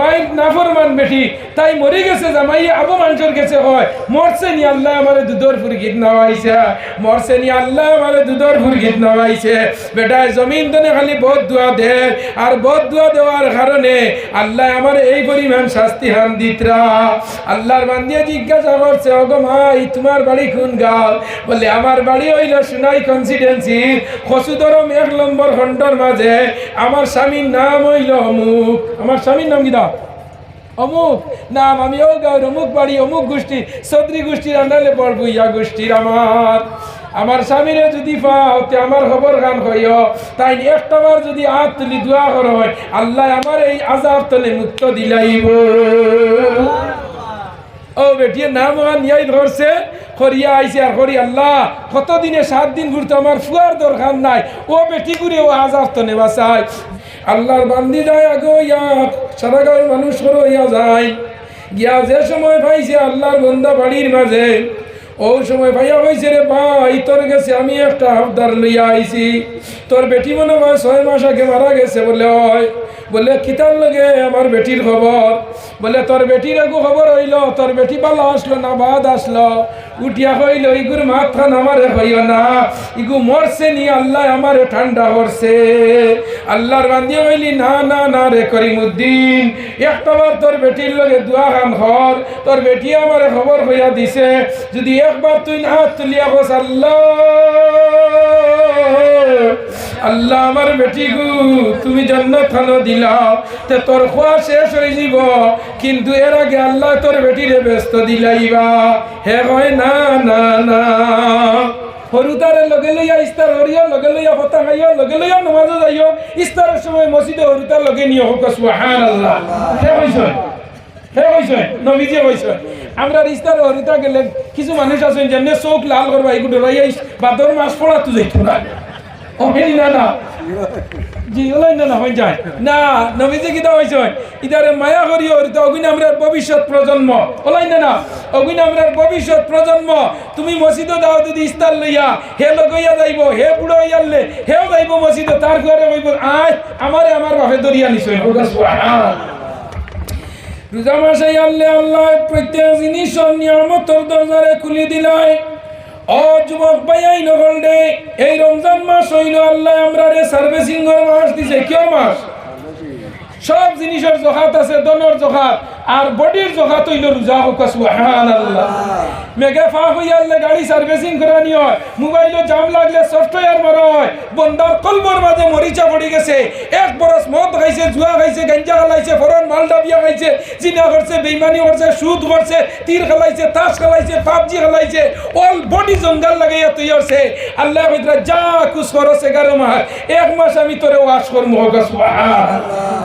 মাই নাফরমান বেটি তাই মরে গেছে জামাই আবু মানুষের গেছে হয় মরছে নি আল্লাহ আমারে দুধর ফুরগিত নাওয়াইছে মরছে নি আল্লাহ আমারে দুধর ফুরগিত নাওয়াইছে বেটা জমিন দনে খালি বহুত দোয়া দে আর বহুত দোয়া দেওয়ার কারণে আল্লাহ আমারে এই পরিমাণ শাস্তি হান দিতরা আল্লাহর বান্দিয়া জিজ্ঞাসা করছে ওগো মাই তোমার বাড়ি কোন গাঁও বলে আমার বাড়ি হইল সোনাই কনস্টিটুয়েন্সি খসুদরম 1 নম্বর খণ্ডর মাঝে আমার স্বামীর নাম হইল অমুক আমার স্বামীর নাম কি দাও অমুক নাম আমি ও গাঁর অমুক বাড়ি অমুক গোষ্ঠী চৌধুরী গোষ্ঠীর আন্ডারে পড়ব ইয়া গোষ্ঠীর আমার স্বামীরে যদি পাও তে আমার খবর গান হইও তাই একটাবার যদি হাত তুলি দোয়া কর হয় আল্লাহ আমার এই আযাব তলে মুক্ত দিলাইব ও বেটির নাম নিয়াই ধরছে করিয়া আইছে আর করি আল্লাহ কতদিনে 7 দিন ঘুরতে আমার ফুয়ার দরকার নাই ও বেটি করে ও আযাব তো নেবা চাই আল্লাহর বান্দি যায় আগো ইয়া সারা গাঁয়ের মানুষ ইয়া যায় গিয়া যে সময় পাইছে আল্লাহর বন্দা বাড়ির মাঝে ও সময় ভাইয়া হয়েছে রে ভাই তোর গেছে আমি একটা আবদার লইয়া আইছি তোর বেটি মনে হয় 6 মাস আগে মারা গেছে বলে হয় বলে কিতার লগে আমার বেটির খবর বলে তোর বেটির আগু খবর হইল তোর বেটি বালা আসলো না বাদ আসলো উঠিয়া হইল ইগুর মাথা আমারে হইও না ইগু মরছে নি আল্লাহ আমারে ঠান্ডা করছে আল্লাহর বান্দি হইলি না না না রে করিমউদ্দিন একটাবার তোর বেটির লগে দোয়া খান হর তোর বেটি আমারে খবর হইয়া দিছে যদি একবার তুই হাত তুলিয়া বস আল্লাহ আল্লাহ আমার বেটি গু তুমি জান্নাত খানো দিলাও তে তোর খোয়া শেষ হয়ে যাব কিন্তু এর আগে আল্লাহ তোর বেটিরে ব্যস্ত দিলাইবা হে হয় না না না হরুতারে লগে লইয়া ইস্তার হরিয়া লগে লইয়া ফতা খাইয়া লগে লইয়া নামাজে যাইও ইস্তারের সময় মসজিদে হরুতার লগে নিও হোক সুবহানাল্লাহ হে হইছে হে হইছে নবীজি হইছে আমরা ইস্তার হরুতা গেলে কিছু মানুষ আছেন যেন চোখ লাল করবা এগুলো রইয়া বাদর মাস পড়া তো যাইতো না ও হেই না না জি ওলাই না না হয়ে যায় না নবীজি কি দাও হইছে ইদারে মায়া করি হরুতা অগুন আমরা ভবিষ্যৎ প্রজন্ম ওলাই না না অগুন আমরা ভবিষ্যৎ প্রজন্ম তুমি মসজিদে দাও যদি ইস্তার লইয়া হে লগইয়া যাইব হে বুড়ো হইয়ালে হেও যাইব মসজিদে তার ঘরে কইব আয় আমারে আমার বাপে দরিয়া নিছই সুবহানাল্লাহ রোজা মাসে আল্লাহ আল্লাহ প্রত্যেক জিনিস নিয়ামতের দরজারে খুলে দিলাই ও যুবক ভাই নগল দে এই রমজান মাস হইল আল্লাহ আমরা রে সার্ভিসিং এর মাস দিছে কি মাস সব জিনিসের জখাত আছে দনের জখাত আর বডির জখাত হইল রোজা হোক সুবহানাল্লাহ মেগে ফা হইয়া আল্লাহ গাড়ি সার্ভিসিং করানি হয় মোবাইলে জাম লাগলে সফটওয়্যার মারা হয় বন্দার কলবর মাঝে মরিচা পড়ে গেছে 1 বরস মদ খাইছে জুয়া খাইছে গাঞ্জা খাইছে ফরন মালডা বিয়া খাইছে জিনা করছে বেঈমানি করছে সুদ করছে তীর খাইছে তাস খাইছে পাবজি খাইছে অল বডি জঙ্গল লাগাইয়া তৈয়ারছে আল্লাহ কইরা যা কুছ করস 11 মাস 1 মাস আমি তোরে ওয়াশ করমু হোক সুবহানাল্লাহ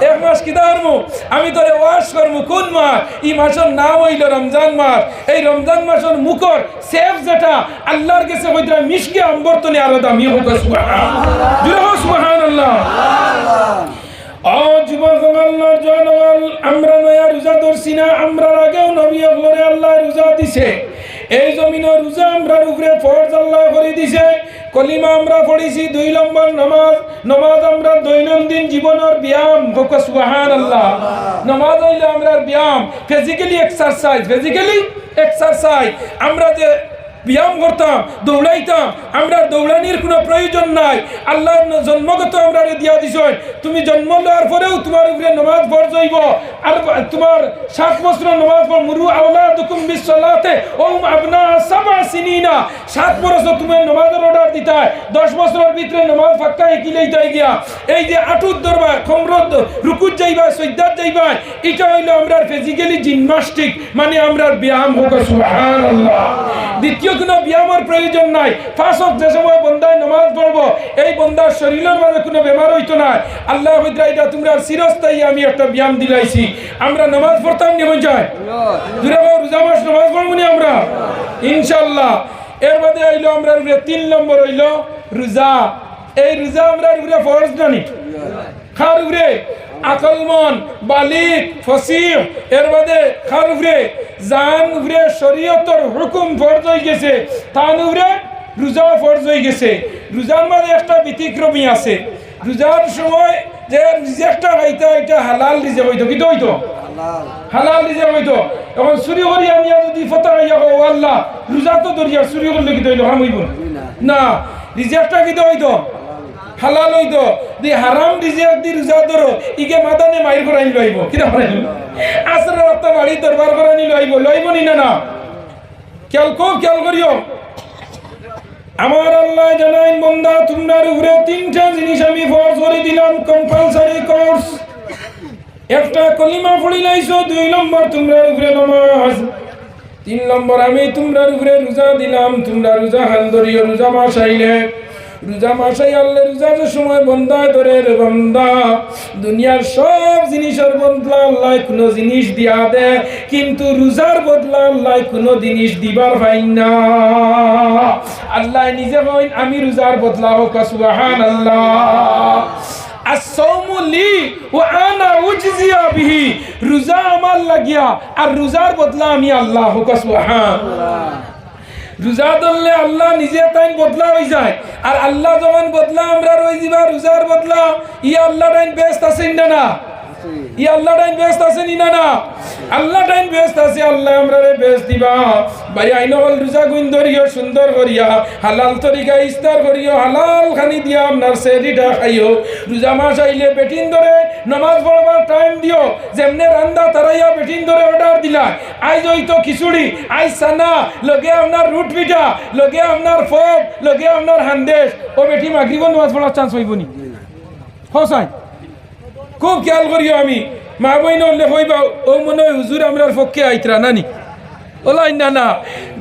1 মাস কি দারমু আমি তোরে ওয়াশ করমু কোন মাস এই মাসের নাম হইল রমজান মাস এই রমজান মাসের মুখর সেফ যেটা আল্লাহর কাছে কইরা মিশকে আম্বরতনে আরো দামি হোক সুবহানাল্লাহ জুড়ে সুবহানাল্লাহ ও যুবক আল্লাহর জনগণ আমরা নয়া রোজা ধরছি না আমরা আগেও নবী হলরে আল্লাহ রোজা দিছে এই জমিনে রোজা আমরার উপরে ফরজ আল্লাহ করে দিছে কলিমা আমরা পড়িছি 2 নম্বর নামাজ নামাজ আমরা দৈনন্দিন জীবনের ব্যায়াম হোক সুবহানাল্লাহ নামাজ হইলো আমরার ব্যায়াম ফিজিক্যালি এক্সারসাইজ আমরা যে ব্যায়াম করতাম দৌড়াইতাম আমরা দৌড়ানির কোনো প্রয়োজন নাই আল্লাহর জন্মগত আমরা দিয়া দিছেন তুমি জন্ম লওয়ার পরেও তোমার উপরে নামাজ ফরজ হইব আর তোমার 7 বছর নামাজ পড় মুরু আওলাদুকুম বিসসালাতে ওম আবনা 7 সিনিনা 7 বছর তুমি নামাজের অর্ডার দিতা 10 বছরের ভিতরে নামাজ ফাক্কা একিলেইতাই গিয়া এই যে আটুর দরবা খমরত রুকুত যাইবা সজদাত যাইবা এটা হইলো আমরার ফিজিক্যালি জিমনাস্টিক মানে আমরার ব্যায়াম হোক সুবহানাল্লাহ দ্বিতীয় কোনো ব্যায়ামের প্রয়োজন নাই 5 ওয়াক্ত যে সময় বান্দা নামাজ পড়বো এই বান্দার শরীরের মধ্যে কোনো বেমার হইতো না আল্লাহ কইরা এটা তোমরা চিরস্থায়ী আমি একটা ব্যায়াম দিলাইছি আমরা নামাজ পড়তাম নি মন যায় জুরে রোজা মাস নামাজ পড়বো নি আমরা ইনশাআল্লাহ এর মধ্যে হইলো আমরা 3 নম্বর হইলো রোজা এই রোজা আমরা উপরে ফরজ জানি খার উপরে আকলমন বালিক ফসিহ এর মধ্যে খার উপরে জান উপরে শরীয়তের হুকুম ফরজ হয়ে গেছে তার উপরে রোজা ফরজ হয়ে গেছে রোজার মধ্যে একটা ব্যতিক্রমী আছে রোজার সময় যে রিজেক্টটা হইতো এটা হালাল রিজেক্ট হইতো কি হইতো হালাল রিজিক হইতো এখন চুরি করি আমি যদি ফতা হইয়া কো আল্লাহ রোজা তো দরিয়া চুরি করলে কি হইলো হাম হইব না রিজিকটা কি হইতো হালাল হইতো দি হারাম রিজিক দি রোজা ধরো ইগে মাদানে মাইর করাই লইব কিনা করাই আসর রাত বাড়ি দরবার করানি লইব নি না খেয়াল করিও আমার আল্লাহ জানাইন বান্দা তোমার উপরে তিনটা জিনিস আমি ফরজ করে দিলাম কম্পালসারি কোর্স একটা কলিমা পড়ি লাইছো 2 নম্বর তোমার উপরে নামাজ 3 নম্বর আমি তোমার উপরে রোজা দিলাম তোমরা রোজা হান ধরিও রোজা মাস আইলে রোজা মাসাই আল্লাহ রোজা যে সময় বন্ধা ধরে রে বান্দা দুনিয়ার সব জিনিসের বদলা আল্লাহ কোনো জিনিস দিয়া দে কিন্তু রোজার বদলা আল্লাহ কোনো জিনিস দিবার পাই না আল্লাহ নিজে কইন আমি রোজার বদলা হোক সুবহানাল্লাহ আসসাউমু লি ওয়া আনা উজজিয়া বিহি রোজা আমার লাগিয়া আর রোজার বদলা আমি আল্লাহ হোক সুবহানাল্লাহ রোজা ধরলে আল্লাহ নিজে তাই বদলা হয়ে যায় আর আল্লাহ যখন বদলা আমরা রই দিবা রোজার বদলা ই আল্লাহ টাইম ব্যস্ত আছেন না ই আল্লাহ টাইম ব্যস্ত আছেন না আল্লাহ টাইম ব্যস্ত আছে আল্লাহ আমরা ব্যস্ত দিবা ভাই আইন হল রোজা গুণ ধরিও সুন্দর করিয়া হালাল তরিকা ইফতার করিও হালাল খানি দিয়া আপনার সেরিটা খাইও রোজা মাস আইলে বেটিন ধরে নামাজ পড়বার টাইম দিও যেমনে রান্দা তারাইয়া বেটিন ধরে অর্ডার দিলা আইজ হইতো খিচুড়ি আইজ সানা লগে আপনার রুট পিঠা লগে আপনার ফক লগে আপনার হান্দেশ ও বেটি মাগরিব নামাজ পড়ার চান্স হইব নি হসাই খুব খেয়াল করিও আমি মা বইন হলে হইবা ও মনে হয় হুজুর আমরার পক্ষে আইতরা নানি ওলাই না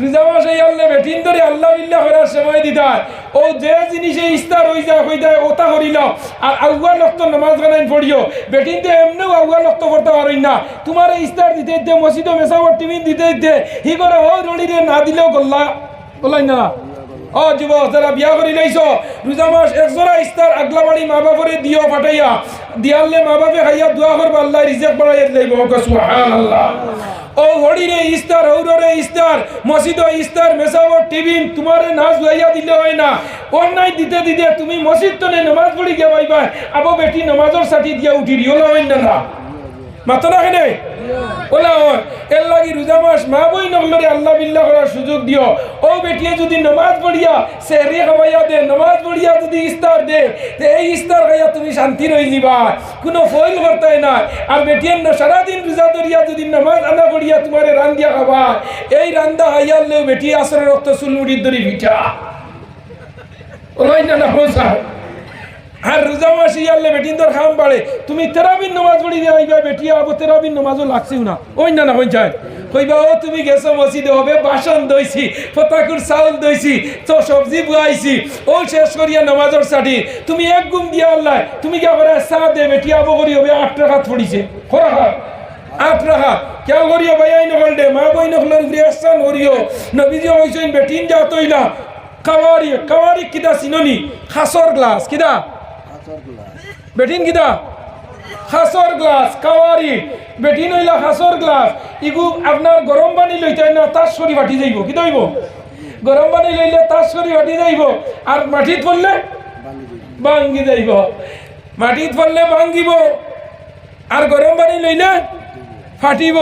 রোজা মাস আইলে বেটিন ধরে আল্লাহ বিল্লাহ করার সময় দিদার ও যে জিনিসে ইস্তার হই যায় ওটা করিলাও আর আউয়া লক্ত নামাজ গানাইন পড়িও বেটিন তো এমনিও আউয়া লক্ত করতে পারই না তোমার ইস্তার দিতে মসজিদে মেসাওয়ার টিফিন দিতে হি করে ও রড়িরে না দিলেও গল্লা ওলাই না ও যুবক যারা বিয়া করি লাইছো রোজা মাস একজোড়া ইস্তার আগলা বাড়ি মা বাপরে দিও পাঠাইয়া দিয়ালে মা বাপে খাইয়া দোয়া করবা আল্লাহ রিজিক বাড়াইয়া দিলাইব সুবহানাল্লাহ ও হড়িরে ইস্তার হৌরে ইস্তার মসজিদ ইস্তার মেসাওয়ার টিফিন তোমারে নাচ লইয়া দিলে হয় না অন্যায় দিতে তুমি মসজিদ তো নামাজ পড়ি গে পাইবা আবো বেটি নামাজের সাথী দিয়া উঠি রিওলা হয় না মাত্র রাখে নেই ওলা হয় এর লাগি রোজা মাস মা বই নগলরে আল্লাহ বিল্লাহ করার সুযোগ দিও ও বেটিয়ে যদি নামাজ পড়িয়া সেহরি খাওয়াইয়া দে নামাজ পড়িয়া যদি ইস্তার দে এই ইস্তার খাইয়া তুমি শান্তি রই যাবা কোনো ফয়েল করতে না আর বেটিয়ে সারাদিন রোজা ধরিয়া যদি নামাজ আনা পড়িয়া তোমারে রান্দিয়া খাবা এই রান্দা খাইয়ালেও বেটি আসরে রক্ত চুলমুড়ির দড়ি ভিটা ওলাই না হোসা আর রোজা মাস ইয়ালে বেটিন তোর খাম বাড়ে তুমি তেরাবিন নামাজ পড়ি দিয়ে আইবা বেটিয়া আবো তেরাবিন নামাজও লাগছেও না ওই না হই যায় কইবা ও তুমি গেছো মসজিদে হবে বাসন দইছি ফতাকুর চাউল দইছি তো সবজি বুয়াইছি ও শেষ করিয়া নামাজের সাথী তুমি এক গুম দিয়া আল্লাহ তুমি কি করে চা দে বেটিয়া আবো করি হবে 8 টাকা পড়িছে খরা খা 8 টাকা কেউ করিও ভাই আই নকল দে মা বই নকলের গ্রিয়াসান করিও নবীজি হইছেন বেটিন যা তইলা কাওয়ারি কিদা সিননি খাসর গ্লাস কিদা বেটিন কিদা খাসর গ্লাস কাওয়ারি বেটিন হইলা খাসর গ্লাস ইগু আপনার গরম পানি লইতে না তাস সরি ফাটি যাইব কি দইব গরম পানি লইলে তাস সরি ফাটি যাইব আর মাটিত পড়লে ভাঙ্গি যাইব মাটিত পড়লে ভাঙ্গিব আর গরম পানি লইলে ফাটিব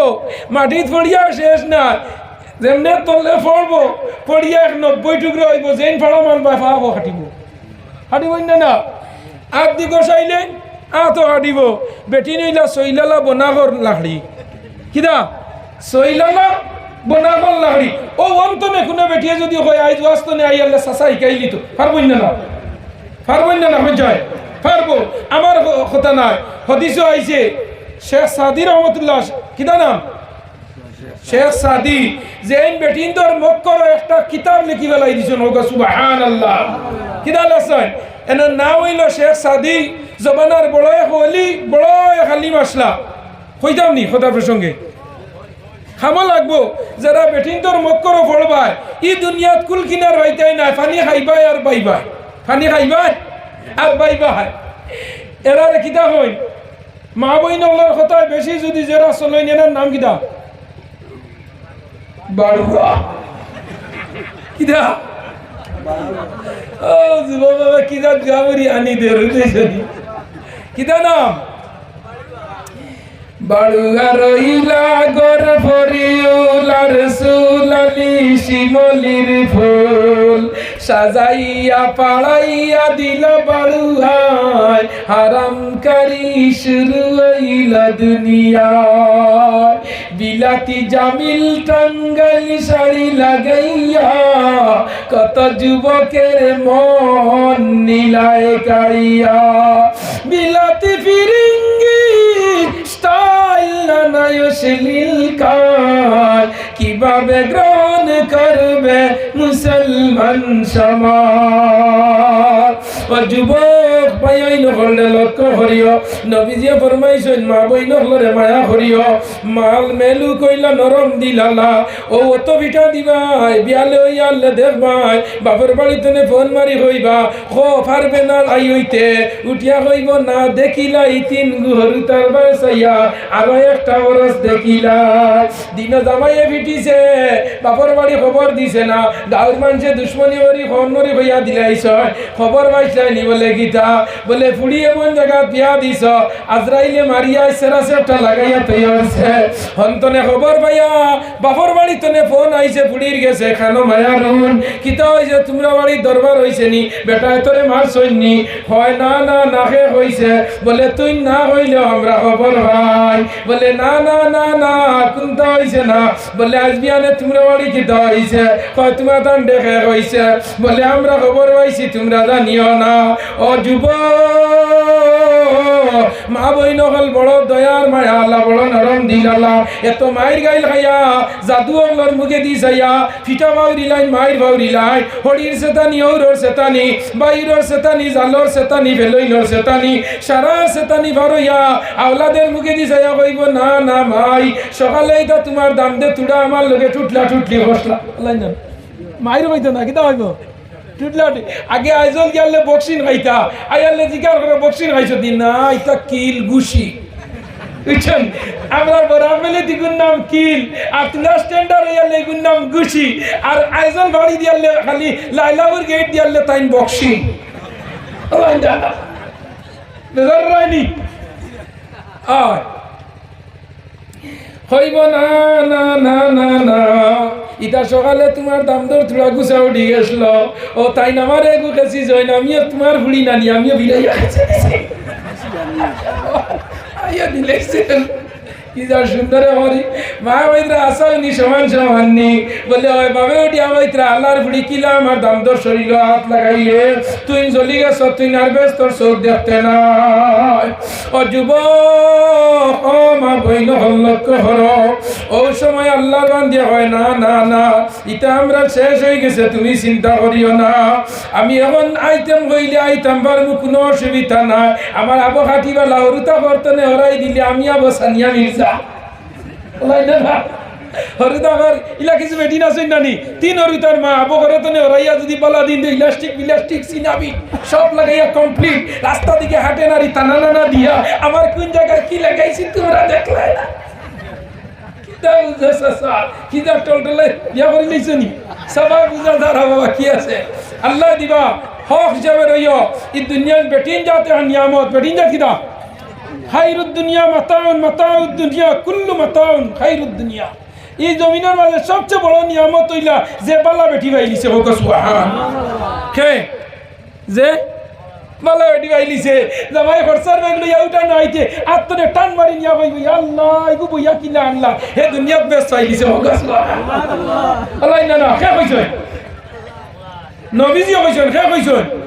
মাটিত পড়িয়া শেষ না যেমনে তলে পড়ব পড়িয়া 90 টুকরো হইব যেন ফাড়া মানবা ফাড়াবো ফাটিব না আগ দি গোসাইলে আতো হাঁটিব বেটি নইলা সইলালা বনাগর লাখড়ি কিদা সইলালা বনাগর লাখড়ি ও অন্তনে কোনো বেটিয়ে যদি হয় আইজ ওয়াস্তনে আই আল্লাহ সাসা শিকাইলি তো পারবই না হয়ে যায় পারবো আমার কথা নাই হদিসও আইছে শেখ সাদি রহমতুল্লাহ কিদা নাম শেখ সাদি যেন বেটিন তোর মক্কর একটা কিতাব লিখি বেলাই দিছেন হোক সুবহানাল্লাহ কিদা লেছেন এনার নাম হইল শেখ সাদি জমানার বড় হলি বড় খালি মশলা হইতাম নি কথা প্রসঙ্গে খামো লাগবো যারা বেটিন তোর মক্কর পড়বায় ই দুনিয়াত কুল কিনার হইতাই না পানি খাইবাই আর বাইবাই পানি খাইবাই আর বাইবাই এরার কিতা হই মা বই নগলার কথায় বেশি যদি যারা চলইন এনার নাম কিতা বাড়ুয়া কিতা ও যুবক বাবা কিতা গাবরি আনি দে রুইছেনি কিতা নাম বাড়ুয়া রইলা গর ফরিউলার সুলালি শিমলির ফুল সাজাইয়া পাড়াইয়া দিল বাড়ুয়ায় হারামকারী শুরু হইল দুনিয়ায় বিলাতি জামিল টাঙ্গাইল শাড়ি লাগাইয়া কত যুবকের মন নীলায় কাড়িয়া বিলাতি ফিরিঙ্গি স্টাইল নানায় অশ্লীল কার কিভাবে গ্রহণ করবে মুসলমান সমাজ ও যুবক ভাই হলে লক্ষ্য করিও নবীজি ফরমাইছেন মা বইন হলরে মায়া করিও মাল মেলু কইলা নরম দিলালা ও অত পিঠা দিবাই বিয়ালে হইয়ালে দেখবাই বাপের বাড়িতে ফোন মারি হইবা খো পারবে না আই হইতে উঠিয়া হইব না দেখিলা ইতিন গুহরু তার বাসাইয়া আরো একটা বরস দেখিলা দিন জামাইয়ে পিটিছে বাপর বাড়ি খবর দিছে না গাঁর মানুষে দুশ্মনী বাড়ি ফোন মরি হইয়া দিলাইছ খবর পাইছাইনি বলে গীতা বলে ফুড়ি এমন জায়গা বিয়া দিছ আজরাইলে মারিয়া সেরা সেপটা লাগাইয়া তৈয়ারছে হন্তনে খবর পাইয়া বাপর বাড়ি তনে ফোন আইছে ফুড়ির গেছে খানো মায়ারুন কিতা হইছে তোমরা বাড়ির দরবার হইছে নি বেটা তোরে মার সৈনি হয় না না নাহে হইছে বলে তুই না হইলেও আমরা খবর ভাই বলে না না না না কোনটা হইছে না বলে আজ বিয়ানে তোমরা বাড়ি কিতা হইছে কয় তোমার তান দেখে হইছে বলে আমরা খবর পাইছি তোমরা জানিও না ও যুব মা বইন হল বড় দয়ার মায়া আল্লাহ বড় নরম দিল আল্লাহ এত মায়ের গাইল খাইয়া জাদু অল্লর মুখে দি যাইয়া ফিটা বাউরি লাইন মায়ের বাউরি লাইন হরির সেতানি ঔরর সেতানি বাইরর সেতানি জালর সেতানি ভেলইনর সেতানি সারা সেতানি ভরইয়া আওলাদের মুখে দি যাইয়া কইব না না মাই সকালে এটা তোমার দাম দে তুড়া আমার লগে টুটলা টুটলি বসলা লাইন মায়ের হইতো না কিতা হইব টুটলাটি আগে আইজল গেলে বক্সিন খাইতা আইয়ালে জিকার করে বক্সিন খাইছো দিন না এটা কিল গুশি বুঝছেন আমরা বরাবলে দিগুন নাম কিল আর তিলা স্ট্যান্ডার্ড হইয়ালে এগুন নাম গুশি আর আইজল বাড়ি দিয়ালে খালি লাইলাউর গেট দিয়ালে তাইন বক্সিং আল্লাহ নজর রাইনি আয় হইব না না না না না ইটা সকালে তোমার দাম দর থোড়া গুছা উঠি গেছিল ও তাই না আমার এগু গেছি জয় আমিও তোমার ভুড়ি নানি আমিও বিরাইয়া আইয়া দিলেছেন কি যা সুন্দর হরি মা বৈদ্রা আসাওনি সমান সমান নি বলে ওই বাবে উঠি আমাইত্রা আল্লাহর ভুড়ি কিলা আমার দাম দর শরীর হাত লাগাইলে তুই জ্বলি গেছ তুই নার্ভেস তোর চোখ দেখতে না ও যুব ও মা বইন হল লক্ষ্য হর ও সময় আল্লাহর বান্দি হয় না না না ইটা আমরা শেষ হয়ে গেছে তুমি চিন্তা করিও না আমি এখন আইটেম হইলে আইতাম পারবো কোনো অসুবিধা নাই আমার আবো খাটিবালা হরুতা বর্তনে হরাই দিলে আমি আবো সানিয়া মির্জা হরুদার ইলা কিছু বেটি না শুন নানি তিন হরুতার মা আবো ঘরতনে হরাইয়া যদি বলা দিন দে ইলাস্টিক বিলাস্টিক সিনাবি সব লাগাইয়া কমপ্লিট রাস্তা দিকে হাঁটে নারি টানা নানা দিয়া আমার কোন জায়গায় কি লাগাইছি তোমরা দেখলে না কিতা বুঝাছা স্যার কিতা টলটলে বিয়া করে নিছনি সবাই বুঝা দাঁড়া বাবা কি আছে আল্লাহ দিবা হক হিসাবে রইও এই দুনিয়ার বেটিন যাতে নিয়ামত বেটিন যা কিতা খাইরুদ দুনিয়া মাতাউন মাতাউদ দুনিয়া কুল্লু মাতাউন খাইরুদ দুনিয়া এই জমিনের মাঝে সবচেয়ে বড় নিয়ামত হইলা যে বালা বেটি বাইলিছে হোক সুবহানাল্লাহ কে যে বালা বেটি বাইলিছে জামাই খরচার ব্যাগ লইয়া উঠা নাইতে আত্মনে টান মারি নিয়া কইবি আল্লাহ ইগু বইয়া কিনা আল্লাহ হে দুনিয়াত বেশ পাইলিছে হোক সুবহানাল্লাহ আল্লাহ না না কে কইছে নবীজি কইছে কে কইছে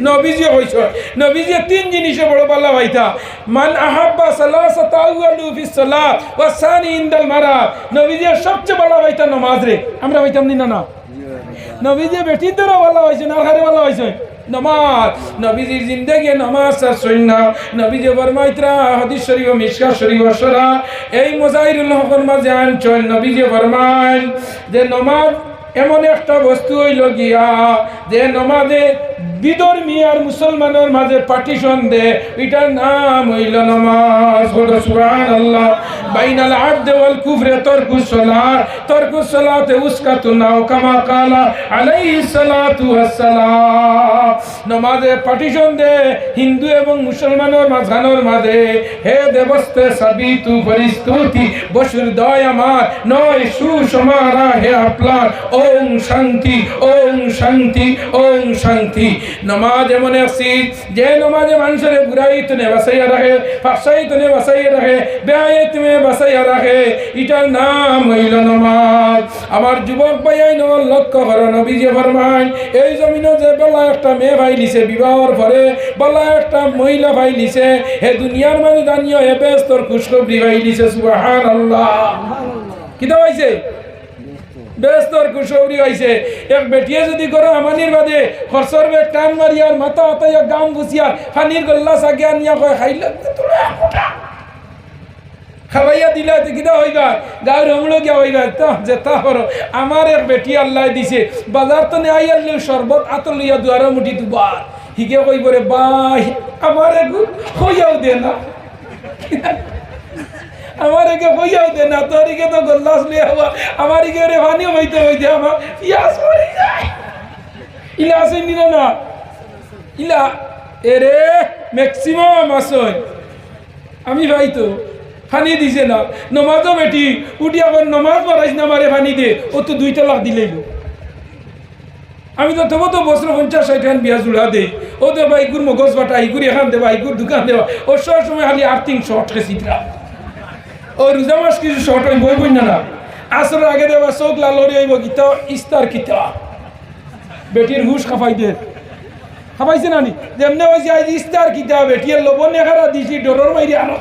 নবীজি কইছে নবীজি তিন জিনিসে বড় বালা ভাইতা মান আহাব্বা সালাসাতা আউয়ালু ফিস সালাত ওয়া সানি ইনদাল মারাত নবীজি সবচেয়ে বড় ভাইতা নামাজ রে আমরা হইতাম না না নবীজি বেটি ধরে বলা হইছে না ঘরে বলা হইছে নামাজ নবীজির জিন্দেগি নামাজ আর সুন্নাহ নবীজি ফরমাইতরা হাদিস শরীফ ও মিশকাত শরীফ শরা এই মুজাহিরুল হকর মাঝে আনছেন নবীজি ফরমান যে নামাজ এমন একটা বস্তু হইল গিয়া যে নমাজে বিধর্মী আর মুসলমানের মাঝে পার্টিশন দে, এটার নাম হইল নমাজ। সুবহানাল্লাহ। বাইনাল আবদি ওয়াল কুফরি তারকুস সালাত, তারকুস সালাতে উসকাতুন আও কামা কালা আলাইহিস সালাতু ওয়াস সালাম। নমাজে পার্টিশন দে হিন্দু এবং মুসলমানের মাঝখানের মাঝে। হে দেবস্তে সাবিতু ফরিস্তুতি বশুর দয় আমার নয় সুসমারা হে আপনার। ওম শান্তি, ওম শান্তি, ওম শান্তি। নমাজ এমন একটি যে নমাজে মানুষের বুরাইত নে বাসাইয়া রাখে, ফাসাইত নে বাসাইয়া রাখে, বেআইত মে বাসাইয়া রাখে, এটার নাম হইল নমাজ। আমার যুবক ভাই নল লক্ষ্য করো, নবীজি ফরমায় এই জমিনে যে বলা একটা মেয়ে ভাই লিছে বিবাহর পরে, বলা একটা মহিলা ভাই লিছে, হে দুনিয়ার মাঝে জানিও হে বেস্তর খুশখবরি ভাই লিছে। সুবহানাল্লাহ। কিতা হইছে? বেস্তর খুশখবরি হইছে। এক বেটিয়ে যদি করো আমানির বাদে খরচর বে টান মারিয়ার মাথা আতাইয়া গাম গুছিয়ার ফানির গল্লা সাগিয়া নিয়া কয় খাইলা খাবাইয়া দিলা কিতা হইবা গাঁর রমলো গিয়া হইবা তা যেতা করো। আমার এক বেটি আল্লাহ দিছে বাজার তো নে আইয়ালে শরবত আতল লইয়া দুয়ারে মুঠি দুবার হিগে কইব রে বাই আমার একটু হইয়াও দে না, আমার একে হইয়াও দে না, তোর একে তো গল্লাস লিয়া হওয়া আমার একে রে পানিও হইতে হইতে আমার পিয়াস মরে যায়। ইলা আছে নিল না ইলা এরে ম্যাক্সিমাম আসন আমি ভাই তো ফানি দিছে না। নমাজও বেটি উঠি আবার নমাজ পড়াইস না মারে ফানি দে, ও তো 2 তালাক দিলেই। আমি তো তবু তো বছর 50-60 বিয়া জুড়া দে, ও তো বাইকুর মগজ বাটা ইগুর এখান দেবা ইগুর দোকান দেওয়া, ও সব সময় খালি আর্থিং শর্ট খেসিতরা। ও রোজা মাস কিছু শর্ট হইব বই না, আসর আগে দেবা চোখ লালরি হইব গীতা ইস্তার কিতা বেটির হুশ খাফাই দে। খাফাইছে না নি যেমনে হয়েছে আজ ইস্তার কিতা বেটির লবণ এখারা দিছি ডরর মাইরে আনো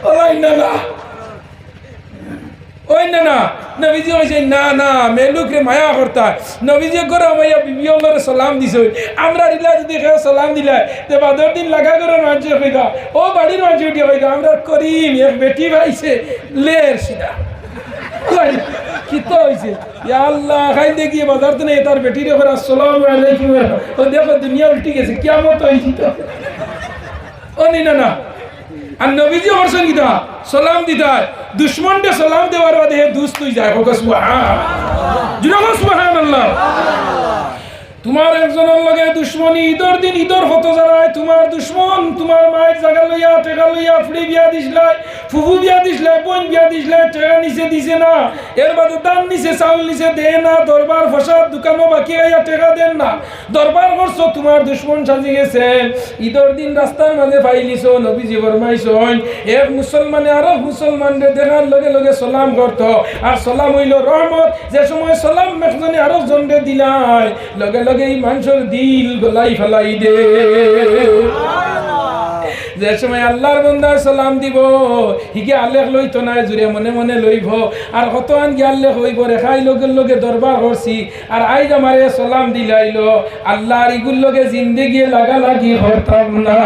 ওই না না ওই না না নবীজি হয়েছে না না মেলুকরে মায়া করতা নবীজি করে মাইয়া বিবি হলরে সালাম দিছে। আমরা দিলা যদি কেউ সালাম দিলাই তে বাদর দিন লাগা করে মানুষ হইগা ও বাড়ির মানুষ উঠে হইগা আমরা করিম এক বেটি ভাইছে লের সিধা কিতো হয়েছে আল্লাহ খাই দেখিয়ে বাজার তো নেই তার বেটির ওপর আসসালামু আলাইকুম ও দেখো দুনিয়া উল্টি গেছে কিয়ামত হয়েছি তো ও নি না না। আর নবীজি আমার সঙ্গে সালাম দিতা দুশ্মনকে সালাম দেওয়ার বাদে হে দুস তুই যায় হোক সুবহানাল্লাহ। তোমার একজনের লগে দুশ্মনী ঈদের দিন ঈদের হতো যারায় তোমার দুশ্মন তোমার মায়ের জায়গা লইয়া টেকা লইয়া ফুড়ি বিয়া দিসলাই ফুফু বিয়া দিসলাই বোন বিয়া দিসলাই টেকা নিচে দিছে না, এর বাদে দান নিচে চাউল নিচে দে না, দরবার ফসাদ দোকানও বাকি আইয়া টেকা দেন না, দরবার করছো তোমার দুশ্মন সাজি গেছে। ঈদের দিন রাস্তার মাঝে পাইলিছ নবীজি ফরমাইছেন এক মুসলমানে আরো মুসলমানদের দেখার লগে লগে সালাম করতো, আর সালাম হইল রহমত। যে সময় সালাম একজনে আরো জনরে দিলাই লগে লগে মানুষের দিল গলাই ফেলাই দে। যে সময় আল্লাহর বান্দা সালাম দিব হিগে আল্লাহ লইতো না জুড়ে মনে মনে লইব, আর কত আন গিয়ে আল্লাহ হইব রেখাই লগে লগে দরবার করছি আর আইজ আমারে সালাম দিলাইল আল্লাহর ইগুল লগে জিন্দেগি লাগা লাগি হতাম না।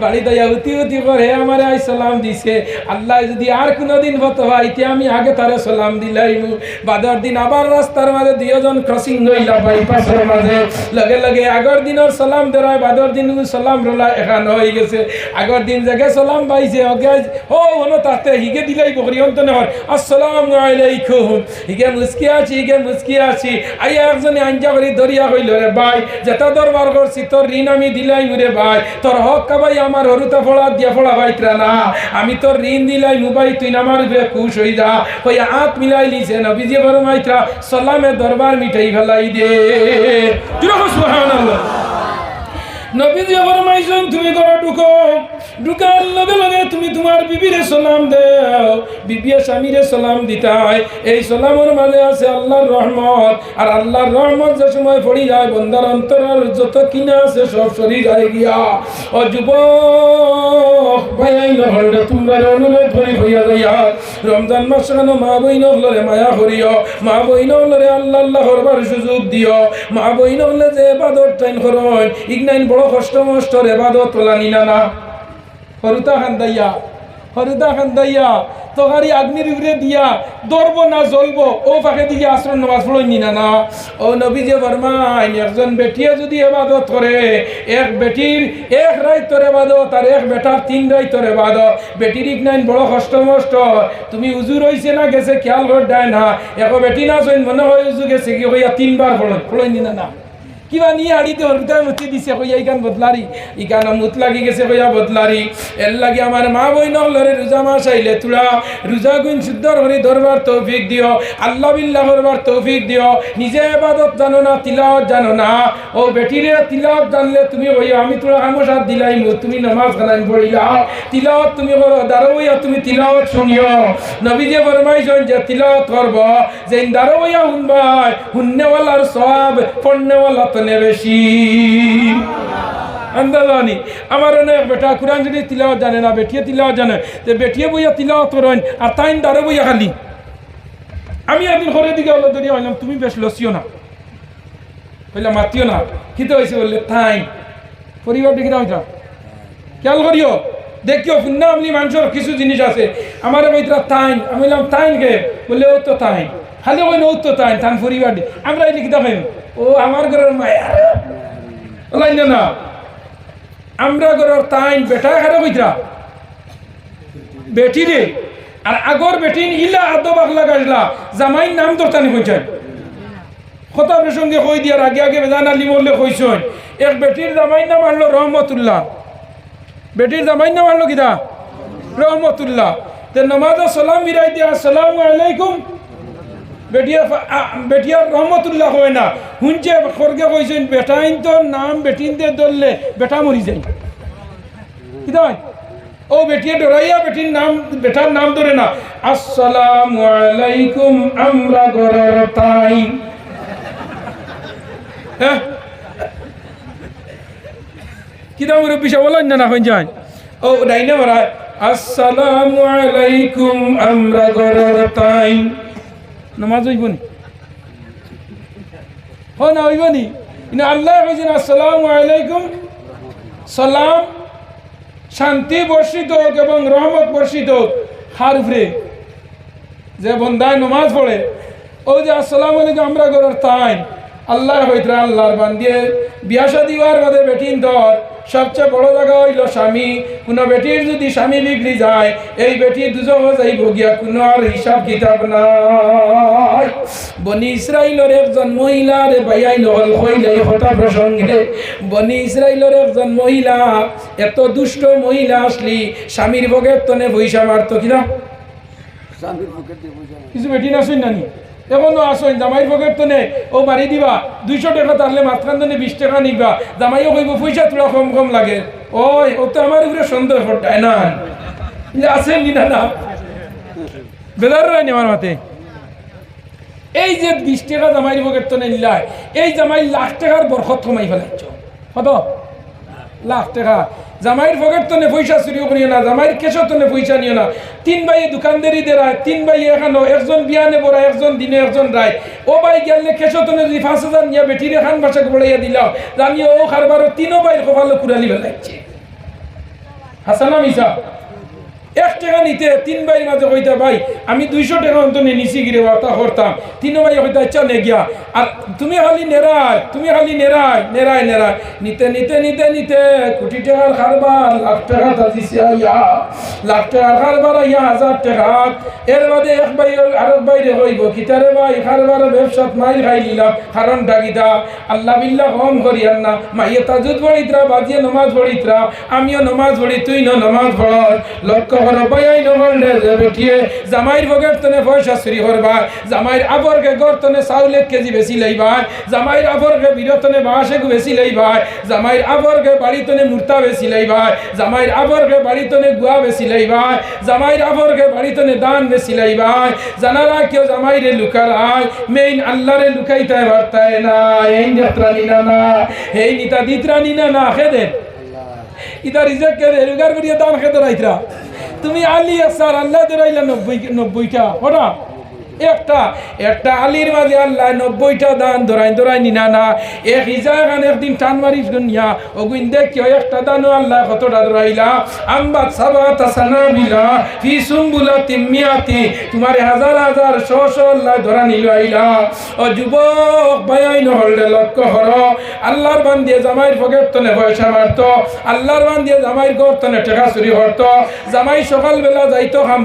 বাড়ি দয়া উতি উতি করে আমারে আই সালাম দিছে, আল্লাহ যদি আর কোনোদিন হতো হইতে আমি আগে তারে সালাম দিলাইম। বাদর দিন আবার রাস্তার মাঝে দুইজন ক্রসিং হইলা বাইপাসের মাঝে লগে লগে আগর দিনের সালাম দেরায় বাদর দিন সালাম রোলা এখান হয়ে গেছে। আগর দিন জায়গায় সালাম পাইছে ও হলো তাতে হিগে দিলাই বকরি অন্ত নেওয়ার আসসালামু আলাইকুম হিগে মুস্কি আছি আইয়া একজনে আঞ্জা করি দরিয়া হইল রে ভাই যেটা দরবার করছি তোর ঋণ আমি দিলাই রে ভাই, তোর হক কাবাই আমার হরুতা ফোড়া দিয়া ফোড়া ভাইত্রা না, আমি তোর ঋণ দিলাই মুবাই তুই আমার উপরে খুশ হই যা হইয়া হাত মিলাই লিছে নবীজি বড় মাইত্রা সালামে দরবার মিঠাই ফেলাই দে। সুবহানাল্লাহ। নবীজি ফরমাইছেন তুমি করো ঢুকার লগে লগে তুমি তোমার বিবিরে সালাম দাও, বিবিয়ে স্বামীরে সালাম দিতাই। এই সালামের মাঝে আছে আল্লাহর রহমত, আর আল্লাহর রহমত যে সময় পড়ি যায় বন্দার অন্তরের যত কিনা আছে সব সরি যায় গিয়া। ও যুবক ভাই নহলে তোমরা অনুরোধ করি হইয়া যাইয়া রমজান মাস কেন মা বই নহলে মায়া করিও, মা বই নহলে আল্লাহ আল্লাহ করবার সুযোগ দিও, মা বই নহলে যে এবাদত টাইম করন ইগনাইন বড় কষ্ট মষ্টর এবাদত তোলা নিনা না। হরুতা খান্দাইয়া তহারি আগ্নির উপরে দিয়া দরব না জ্বলবো ও ফাঁকে দিকে আশ্রম নামাজ পড়ি না ও নবী যে ফরমায় একজন বেটিয়ে যদি ইবাদত করে এক বেটির এক রাইতর ইবাদত আর এক বেটার 3 রাইতর ইবাদত বেটির ইকনাইন বড় কষ্ট তুমি উজু রইছে না গেছে খেয়াল করডায় না এক বেটি না জইন মনে হয় উজু গেছে কি হইয়া 3 বার পড়ই না কিবা নিয়ে আড়িতে হরবিতায় মুতি দিছে কইয়া ইকান বদলারি ইকান মুত লাগি গেছে কইয়া বদলারি এর লাগি আমার মা বই নলরে রোজা মাস আইলে তুলা রোজা গুণ শুদ্ধ করে ধরবার তৌফিক দিও আল্লাহ বিল্লাহ করবার তৌফিক দিও নিজে ইবাদত জানো না তিলাওয়াত জানো না ও বেটিরে তিলাওয়াত জানলে তুমি কইয়া আমি তোরা হামসাত দিলাই তুমি নামাজ খানান পড়িলা তিলাওয়াত তুমি করো দাঁড়াইয়া তুমি তিলাওয়াত শুনিও নবী যে ফরমাইছেন যে তিলাওয়াত করব যে দাঁড়াইয়া শুনবাই শুননেওয়ালার সওয়াব পড়নেওয়ালা বেশি আন্দাজানি আমার অনেক বেটা কোরআন যদি তিলাওয়াত জানে না বেটিয়ে তিলাওয়াত জানে তো বেটিয়ে বইয়া তিলাওয়াত করেন আর তাইন দাঁড়ে বইয়া খালি আমি একদিন ঘরের দিকে হলো দরিয়া হইলাম তুমি বেশ লসিও না বললাম মাতিও না খিতে হয়েছে বললে তাই পরিবার দেখি না হইতা খেয়াল করিও দেখিও পুণ্যা আমলি মানুষের কিছু জিনিস আছে আমার বইতরা তাইন আমি বললাম তাইন কে বললে ও তো তাইন খালি ওই ও তো তাইন তান পরিবার আমরা এই লিখিত খাইম ও আমার ঘরের মায়া লাইন না আমরা ঘরের তাইন বেটা খারাপ হইতরা বেটি রে আর আগর বেটিন ইলা আদো বাগলা গাজলা জামাই নাম দরতানি কইছেন কথা প্রসঙ্গে কই দিয়ার আগে আগে বেজান আলী মোল্লে কইছেন এক বেটির জামাই নাম হলো রহমতুল্লাহ বেটির জামাই নাম হলো কিদা রহমতুল্লাহ তে নামাজ সালাম মিরাই দিয়া আসসালামু আলাইকুম বেটিয়া রহমতুল্লাহ হয় না শুনছে খরগে কইছেন বেটাইন তো নাম বেটিন দিয়ে ধরলে বেটা মরি যায় কি ও বেটিয়ে ডরাইয়া বেটির নাম বেটার নাম ধরে না আসসালামু আলাইকুম আমরা ঘরের তাই হ্যাঁ কি দাম রবিশা বলেন না হয়ে যায় ও ডাইনে মারা আসসালামু আলাইকুম আমরা ঘরের তাই নামাজ হইবনি হ না হইবনি আল্লাহ কইছেন আসসালামু আলাইকুম সালাম শান্তি বর্ষিত হোক এবং রহমত বর্ষিত হোক হার উপরে যে বন্দায় নমাজ পড়ে ও যে আসসালামু আলাইকুম আমরা ঘরের তাই আল্লাহ হইতরা আল্লাহর বান্দিয়ে বিয়া শাদী হওয়ার বাদে বেটিন ধর সবচেয়ে বড় জায়গা হইল স্বামী কোনো বেটির যদি স্বামী বিগড়ি যায় এই বেটি দুজক যাইব গিয়া কোনো আর হিসাব কিতাব নাই বনি ইসরাইলের একজন মহিলার বাইয়াই নহল কইলাই কথা প্রসঙ্গে বনি ইসরাইলের একজন মহিলা এত দুষ্ট মহিলা আসলি স্বামীর বগের তনে পয়সা মারতো কিনা কিছু বেটি না শুন নানি এখনো আসেন জামাইয়ের পকেট তো নে ও মারি দিবা 200 টাকা তাহলে মাঝখান দিনে 20 টাকা নিবা জামাইও কইব পয়সা তোলা কম কম লাগে ওই ও তো আমার উপরে সন্দেহ করতাই না আসেন নি না বেদার রাইনি আমার মাতে এই যে 20 টাকা জামাইয়ের পকেট তো নিলাই এই জামাই লাখ টাকার বরকত কমাই ফেলাইছ কত লাখ টাকা জামাইয়ের পকেট তো নে পয়সা চুরিও করিও না জামাইয়ের কেশো তো নে পয়সা নিও না 3 ভাই দোকানদারি দেরায় 3 ভাই এখানো একজন বিয়া নেব একজন দিনে একজন রায় ও ভাই গেলে কেশো তো নে যদি 5000 নিয়ে বেটির খান বাসাকে বড়াইয়া দিলাও জানিও ও খারবার 3 ভাই কপালে কুড়ালি বেলাইছে হাসানা মিসা 1 টাকা নিতে 3 ভাইয়ের মাঝে কইতা ভাই আমি 200 টাকা অন্তনে নিছি গিরে ওটা করতাম 3 ভাই কইতা আচ্ছা নে গিয়া আর তুমি খালি নেরাই নিতে কোটি টাকার কারবার লাখ টাকা দিছে আইয়া লাখ টাকার কারবার আইয়া 1000 টাকা এর বাদে এক ভাই আরেক ভাইরে কইব কিতারে ভাই কারবার ব্যবসাত মাইল খাই নিলাম কারণ ডাকিতা আল্লাহ বিল্লাহ কম করিয়ান না মাইয়ে তাজুদ পড়িতরা বাজিয়ে নামাজ পড়িতরা আমিও নামাজ পড়ি তুই না নামাজ পড় লক্ষ্য বাইয়াই নহলে বেটিয়ে জামাইর বগের তনে পয়সা চুরি করবা জামাইর আবরকে গর্তনে চাউল 1 কেজি বেশি লইবা জামাইর আবরকে বিরতনে বাঁশে বেশি লইবা জামাইর আবরকে বাড়িতনে মুর্তা বেশি লইবা জামাইর আবরকে বাড়িতনে গুয়া বেশি লইবা জামাইর আবরকে বাড়িতনে দান বেশি লইবা জানারা কেউ জামাইরে লুকারায় মেইন আল্লাহরে লুকাইতায় বার্তায় না এই নেত্রানি না এই নিতা দিত্রানি না খেদে ইদা রিজেক করে রুগার করিয়া দান খেতে রাইতরা তুমি আলী আসার আল্লাহ দেরাইলা 90টা ওটা একটা একটা আলির মাঝে আল্লাহ 90টা দান ধরাই নিনা না এক হিজা খান একদিন টান মারিস গুনিয়া ও গুইন্দে কেউ একটা দানও আল্লাহ কতটা ধরাইলা আম্বাত সাবাতা সানাবিলা ফি সুম্বুলাতিম মিয়াতি তোমার হাজার হাজার শশ আল্লাহ ধরা নিল আইলা ও যুবক বায়াই নহলে লক্ষ্য হর আল্লাহর বান্দিয়ে জামাইর পকেট তনে পয়সা মারত আল্লাহর বান্দিয়ে জামাইর ঘর তনে টাকা চুরি করত জামাই সকালবেলা যাইতো খাম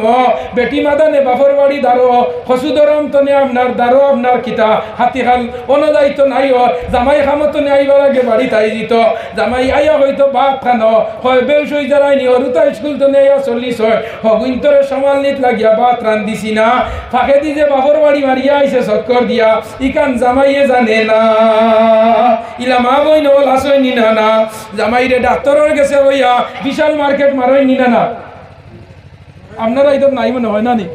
বেটি মাদানে বাপর বাড়ি দাঁড়ো খসুদরম তনে আপনার দাঁড়ো আপনার কিতা হাতি খাল অন যাইতো নাই জামাই খামতনে আইবার আগে বাড়ি তাই দিত জামাই আইয়া হয়তো বাপ খানো হয় বেউস হয়ে যারাইনি অরুতা স্কুল তনে আইয়া 40 হয় হগুইন্তরে সমাল নিত লাগিয়া বাত রান্দিছি না ফাঁকে দি যে বাপর বাড়ি মারিয়া আইছে চক্কর দিয়া ইকান জামাইয়ে জানে না ইলা মা বই নল আসই নিনা না জামাইরে ডাক্তারের গেছে হইয়া বিশাল মার্কেট মারই নিনা না আপনারা ইদর নাই মনে হয় না নি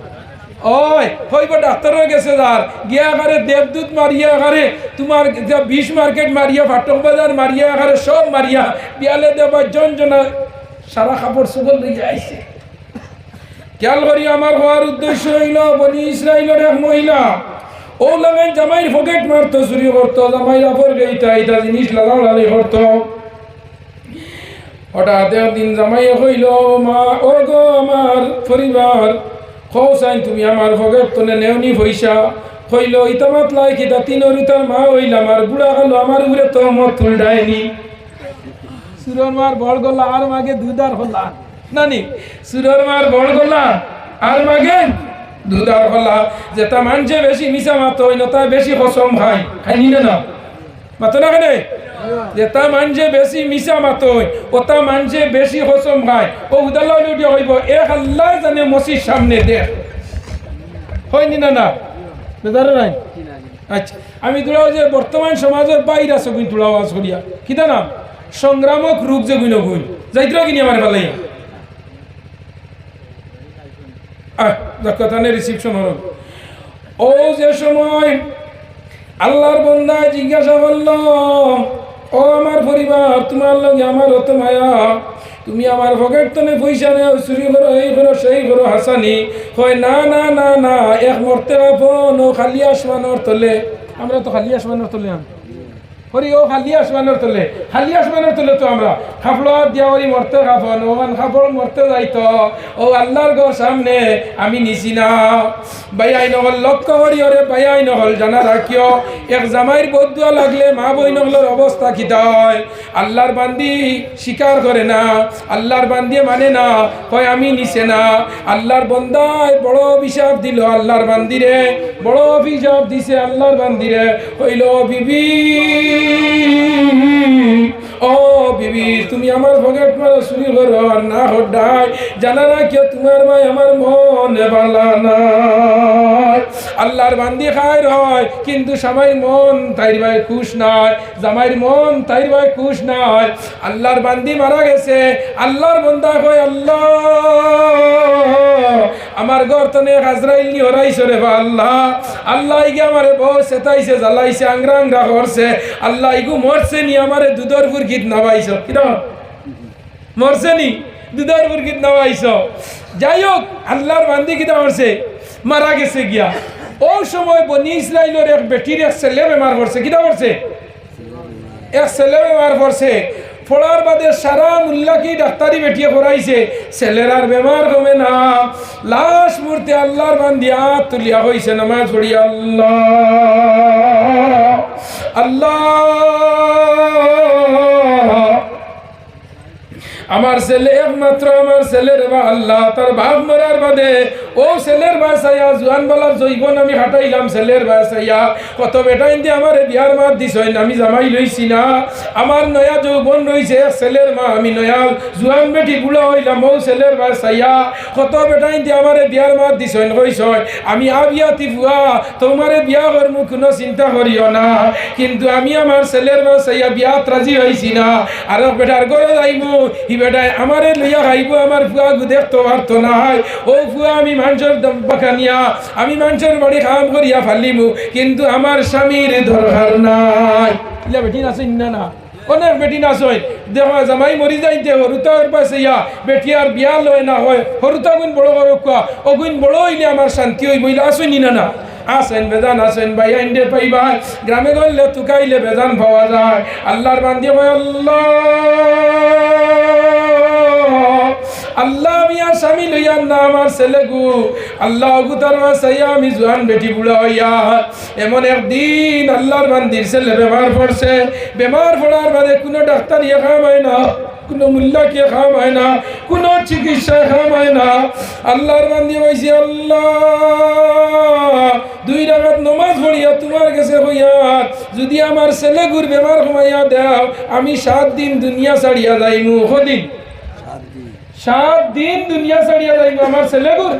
ওই হইব ডাক্তারের গেছে যার গিয়া আকারে দেবদূত মারিয়া আকারে তোমার বিশ মার্কেট মারিয়া ফাটক বাজার মারিয়া আকারে সব মারিয়া বিয়ালে দেবা জনজনা সারা কাপড় সুগল দিয়ে আইছে খেয়াল করি আমার হওয়ার উদ্দেশ্য হইল বনি ইসরাইলের এক মহিলা ও লাগাই জামাইয়ের পকেট মারতো চুরি করতো জামাই আপর গেইতা এটা জিনিস লাগালি করতো হঠাৎ একদিন জামাইয়ে কইল মা ও গো আমার পরিবার খোসাইন তুমি আমার পকেট তনে নেওনি পয়সা কইল ইতামাত লাই কিতা তিনরিতার মা হইলাম আর বুড়া গেল আমার উপরে তো মত তুলডায়নি সুরর মার বড় গলা আর মাগে দুধার হলা নানি সুরর মার বড় গলা আর মাগে দুধার হলা যেটা মানছে বেশি মিশা মাত হই না তাই বেশি কসম খাই খাইনি না মাতো না কেন যেটা মানছে বেশি মিশা মাত হই ওটা মানছে বেশি কসম খায় ও উদাল্লাহ উঠিয়া হইব এক আল্লাহ জানে মসির সামনে দেখ হয়নি না বেদারে নাই আচ্ছা আমি তোলাও যে বর্তমান সমাজের বাইরে আছো কিন্তু তোলাও আজ করিয়া কিতা নাম সংগ্রামক রূপ যে গুণ গুণ যাইতরা কিনি আমার ভালাই কথা নেই রিসিপশন হল ও যে সময় আল্লাহর বন্দা জিজ্ঞাসা করল ও আমার পরিবার তোমার লগে আমার অত মায়া তুমি আমার পকেট তনে পয়সা নেও চুরি করো এই করো সেই করো হাসানি হয় না না না না এক মরতে আপন ও খালি আসমানোর তলে আমরা তো খালি আসমানোর তলে হরি ও খালি আসমানের তলে তো আমরা খাফলো দিয়াওয়ারি মরতে খাফন ওমান খাফড় মরতে যাইতো ও আল্লাহর ঘর সামনে আমি নিছি না বাইয়াই নহল লক্ষ্য করি ওরে বাইয়াই নহল জানা রাখিও এক জামাইয়ের বদুয়া লাগলে মা বই নহলের অবস্থা কি হয় আল্লাহর বান্দি স্বীকার করে না আল্লাহর বান্দি মানে না কয় আমি নিছে না আল্লাহর বন্দায় বড় অভিশাপ দিল আল্লাহর বান্দিরে বড় অভিশাপ দিছে আল্লাহর বান্দিরে হইল বিবি ও বিবি তুমি আমার পকেট মারা চুরি করো আর না হড্ডাই জানা না কেউ তোমার ভাই আমার মনে বালা নাই আল্লাহর বান্দি খায় রয় কিন্তু জামাইর মন তাইর ভাই খুশ নাই জামাইর মন তাইর ভাই খুশ নাই আল্লাহর বান্দি মারা গেছে আল্লাহর বন্দা কয় আল্লাহ আমার ঘর তনে আজরাইল নি হরাইছে রে বা আল্লাহ আল্লাহ ইগে আমারে বহু সেতাইছে জ্বালাইছে আংরা আংরা করছে আল্লাহ ইগু মরছে নি আমারে দুধর ফুরকিত নামাইছ কিরম মরছে নি দুধর ফুরকিত নামাইছ যাই হোক আল্লাহর বান্দি কিতা মরছে মারা গেছে গিয়া ও সময় বনি ইসরাইলের এক বেটির এক ছেলে বেমার পড়ছে কিতা করছে এক ছেলে বেমার পড়ছে ফোড়ার বাদে সারা মুল্লা কি ডাক্তারি বেটিয়ে করাইছে ছেলের আর বেমার কমে না লাশ মূর্তি আল্লাহর বান্দিয়া তুলিয়া হইছে নামাজ পড়ি আল্লাহ আল্লাহ আমার ছেলে একমাত্র আমার ছেলের বা আল্লাহ তার বাপ মরার বাদে ও ছেলের বাসাইয়া জোয়ান বালার জৈবন আমি হাঁটাইলাম ছেলের বাসাইয়া কত বেটা ইন্দি আমার বিয়ার মাত দিছ আমি জামাই লইছি না আমার নয়া যৌবন রয়েছে ছেলের মা আমি নয়া জোয়ান বেটি বুড়া হইলাম ও ছেলের বাসাইয়া কত বেটা ইন্দি আমার বিয়ার মাত দিছ কইস আমি আবিয়াতি ফুয়া তোমারে বিয়া করমু কোনো চিন্তা করিও না কিন্তু আমি আমার ছেলের বাসাইয়া বিয়াত রাজি হইছি না আর বেটার ঘরে যাইমু বেটায় আমারে লইয়া খাইব আমার ফুয়া দেখতে পারতো না ও ফুয়া আমি মানুষের বাখানিয়া আমি মানুষের বাড়ি কাম করিয়া ফালিমু কিন্তু আমার স্বামীর দরকার নাই বেটি আছে না অনেক বেটি নাচ হয় দেখ জামাই মরি যাইতে হরুতার পাশে ইয়া বেটি আর বিয়া লয় না হয় হরুতা গুণ বড় বড় কোয়া অগুণ বড় হইলে আমার শান্তি হইব বইলে আসুনি না না আসেন বেজান আসেন ভাই আইন্ডে পাইবা গ্রামে গেলে তুকাইলে বেজান পাওয়া যায় আল্লাহর বান্দি ভাই আল্লাহ আল্লাহ মিয়া স্বামী লইয়ার না আমার ছেলে গু আল্লাহ গুতার সাইয়া আমি জোয়ান বেটি বুড়া হইয়া এমন একদিন আল্লাহর বান্দির ছেলে বেমার পড়ছে বেমার পড়ার বাদে কোনো ডাক্তার ইয়ে খাম হয় না কোনো মূল্যাকে খাম হয় না কোনো চিকিৎসায় খাম হয় না আল্লাহর বান্দি হয়েছে আল্লাহ 2 রাকাত নামাজ পড়িয়া তোমার কাছে হইয়া যদি আমার ছেলে গুর বেমার কমাইয়া দাও আমি 7 দিন দুনিয়া ছাড়িয়া যাইমু কদিন 7 দিন দুনিয়া ছাড়িয়া যাইমু আমার ছেলে গুর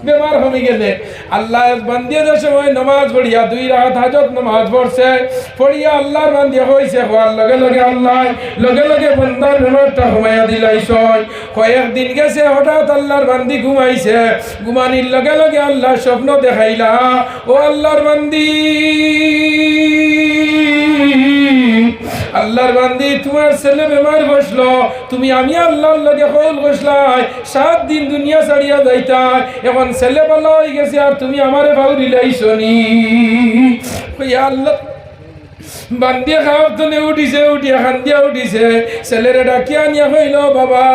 বেমার হয়ে গেলে আল্লাহ বান্দিয়াদের সময় নামাজ পড়িয়া 2 রাকাত হাজত নামাজ পড়ছে পড়িয়া আল্লাহর বান্দিয়া হইছে হওয়ার লগে লগে আল্লাহ লগে লগে বান্দার বেমারটা কমাইয়া দিলাইছয় কয়েকদিন গেছে হঠাৎ আল্লাহর বান্দি ঘুমাইছে ঘুমানির লগে লগে আল্লাহ স্বপ্ন দেখাইলা ও আল্লাহর বান্দি আল্লাহর বান্দি তোমার ছেলে বেমার বসলো তুমি আমি আল্লাহর লগে কল বসলাই 7 দিন দুনিয়া ছাড়িয়া যাইতাই এখন ছেলে ভালো হয়ে গেছে আর তুমি আমারে ভাউরি লাইছনি কইয়া আল্লাহ বান্দিয়া খাওয়ার তো উঠিছে উঠিয়া খান্দিয়া উঠিছে ছেলেরে ডাকিয়া নিয়া হইল বাবা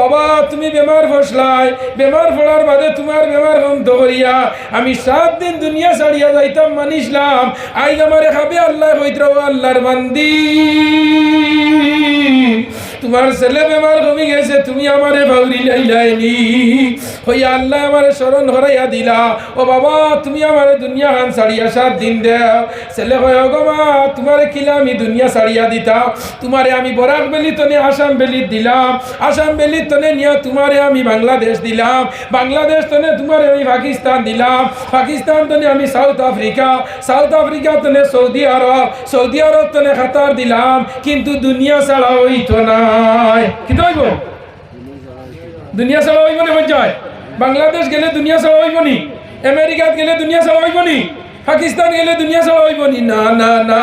বাবা তুমি বেমার বসলাই বেমার পড়ার বাদে তোমার বেমার বন্ধ করিয়া আমি 7 দিন দুনিয়া ছাড়িয়া যাইতাম মানিসলাম আইজ আমারে খাবে আল্লাহ হইত্র আল্লাহর বান্দি তোমার ছেলে বেমার কমে গেছে তুমি আমারে ভাউরি লাইলাইনি হইয়া আল্লাহ আমারে স্মরণ হরাইয়া দিলা ও বাবা তুমি আমারে দুনিয়া খান ছাড়িয়া 7 দিন দেও ছেলে কয় গো মা তোমারে কিলা আমি দুনিয়া ছাড়িয়া দিতাম তোমারে আমি বরাক বেলি তনে আসাম বেলি দিলাম আসাম বেলি তনে নিয়া তোমারে আমি বাংলাদেশ দিলাম বাংলাদেশ তনে তোমারে আমি পাকিস্তান দিলাম পাকিস্তান তনে আমি সাউথ আফ্রিকা তনে সৌদি আরব তনে কাতার দিলাম কিন্তু দুনিয়া ছাড়া হইতো নাই কি হইব দুনিয়া ছাড়া হইব না যায় বাংলাদেশ গেলে দুনিয়া ছাড়া হইব নি আমেরিকাত গেলে দুনিয়া ছাড়া হইব নি পাকিস্তান গেলে দুনিয়া ছাড়া হইব নি না না না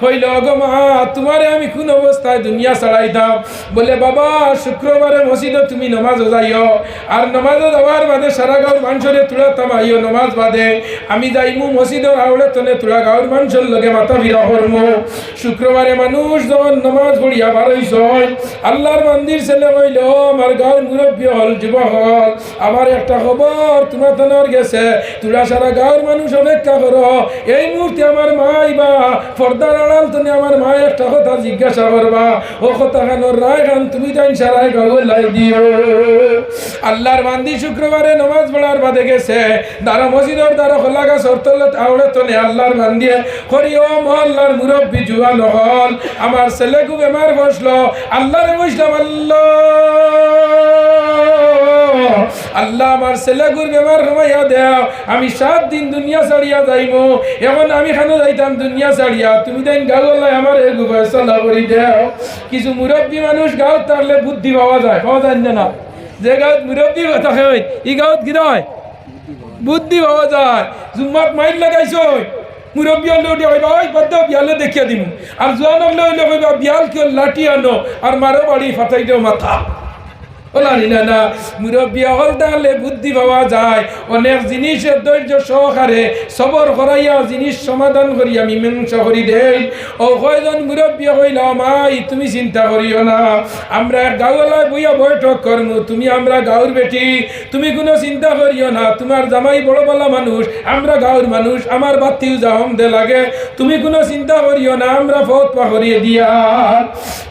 হইল গো মা তোমারে আমি কোন অবস্থায় দুনিয়া ছাড়াইতাম বলে বাবা শুক্রবারে মসজিদে তুমি নামাজ যাইও আর নামাজ যাওয়ার বাদে সারা গাঁর মানুষরে তুলা তামাইও নামাজ বাদে আমি যাইমু মসজিদের আউলে তনে তুলা গাঁর মানুষের লগে মাথা ভিড়া করমু শুক্রবারে মানুষ যখন নামাজ পড়িয়া বারইছ আল্লাহর মন্দির ছেলে হইল আমার গাঁর মুরব্বী হল যুবক হল আমার একটা খবর তোমার তনর গেছে তুলা সারা গাঁর মানুষ অপেক্ষা করো এই মুহূর্তে আমার মাই বা পর্দার আড়াল তনে আমার মা একটা কথা জিজ্ঞাসা করবা ও কথা খানোর রায় খান তুমি তাই সারাই গাওয়াই দিও আল্লাহর বান্দি শুক্রবারে নামাজ পড়ার বাদে গেছে দাঁড়া মসজিদের দ্বারা খোলা গাছ অর্থলত আউড়ে তনে আল্লাহর বান্দিয়ে করি ও মহল্লার মুরব্বী জুয়ান হল আমার ছেলে খুব বেমার বসলো আল্লাহরে বসলাম আল্লাহ আমার ছেলে গুর বেমার কমাইয়া দেও আমি 7 দিন দুনিয়া ছাড়িয়া যাইমু এখন আমি খানো যাইতাম দুনিয়া ছাড়িয়া তুমি তাই গাওয়ালাই আমার এগু ফয়সালা করি দেও কিছু মুরব্বী মানুষ গাঁত থাকলে বুদ্ধি পাওয়া যায় না যে গাঁত মুরব্বী থাকে ই গাঁত কি হয় বুদ্ধি পাওয়া যায় জুম্মাত মাইল লাগাইছ মুরব্বী হলে উঠে কইবা ওই বদ্ধ বিয়ালে দেখিয়া দিমু আর জোয়ান হলে হইলে কইবা বিয়াল কেউ লাঠি আনো আর মারো বাড়ি ফাটাই দেও মাথা না মুরব্বী হল তাহলে বুদ্ধি পাওয়া যায় অনেক জিনিসের ধৈর্য সহকারে সবর করাইয়া জিনিস সমাধান করিয়া মীমাংসা করি দেই ও কয়জন মুরব্বী হইল মাই তুমি চিন্তা করিও না আমরা গাঁওয়ালায় বইয়া বৈঠক করমু তুমি আমরা গাঁর বেটি তুমি কোনো চিন্তা করিও না তোমার জামাই বড় বলা মানুষ আমরা গাঁর মানুষ আমার বাতিও যাহম দে লাগে তুমি কোনো চিন্তা করিও না আমরা ফত পাহরিয়ে দিয়া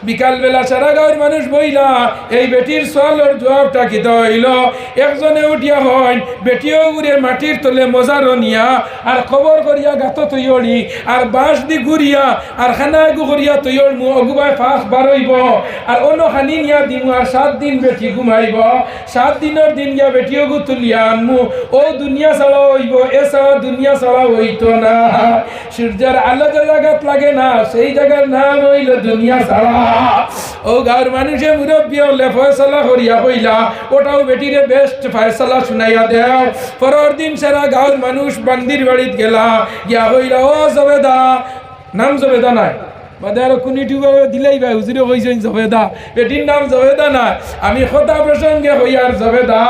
বিকালবেলা সারা গাঁর মানুষ বইলা এই বেটির সোয়ালের জবাবটা কি হইল একজনে উঠিয়া হন বেটিও ঘুরে মাটির তলে মজারো নিয়া আর খবর করিয়া গাত তৈরি আর বাঁশ দি ঘুরিয়া আর খানা গু করিয়া তৈর মু অগুবাই ফাঁস বারইব আর অন্য খানি নিয়া দিমু আর 7 দিন বেটি ঘুমাইব 7 দিনের দিন গিয়া বেটিও গু তুলিয়া আনমু ও দুনিয়া ছাড়া হইব এছাড়া দুনিয়া ছাড়া হইতো না সূর্যের আলো যে জায়গাত লাগে না সেই জায়গার নাম হইল দুনিয়া ছাড়া ও গাঁর মানুষে মুরব্বী হলে ফয়সালা করিয়া হইলা ওটাও বেটিরে বেস্ট ফয়সালা শুনাইয়া দেও পরের দিন সারা গাঁর মানুষ বান্দির বাড়িত গেলা গিয়া হইলা ও জবেদা নাম জবেদা নাই বাদে আর কোন ইউটিউবে দিলেই ভাই হুজুরে কইছেন জবেদা, বেটির নাম জবেদা না, আমি কথা প্রসঙ্গে হই আর জবেদা।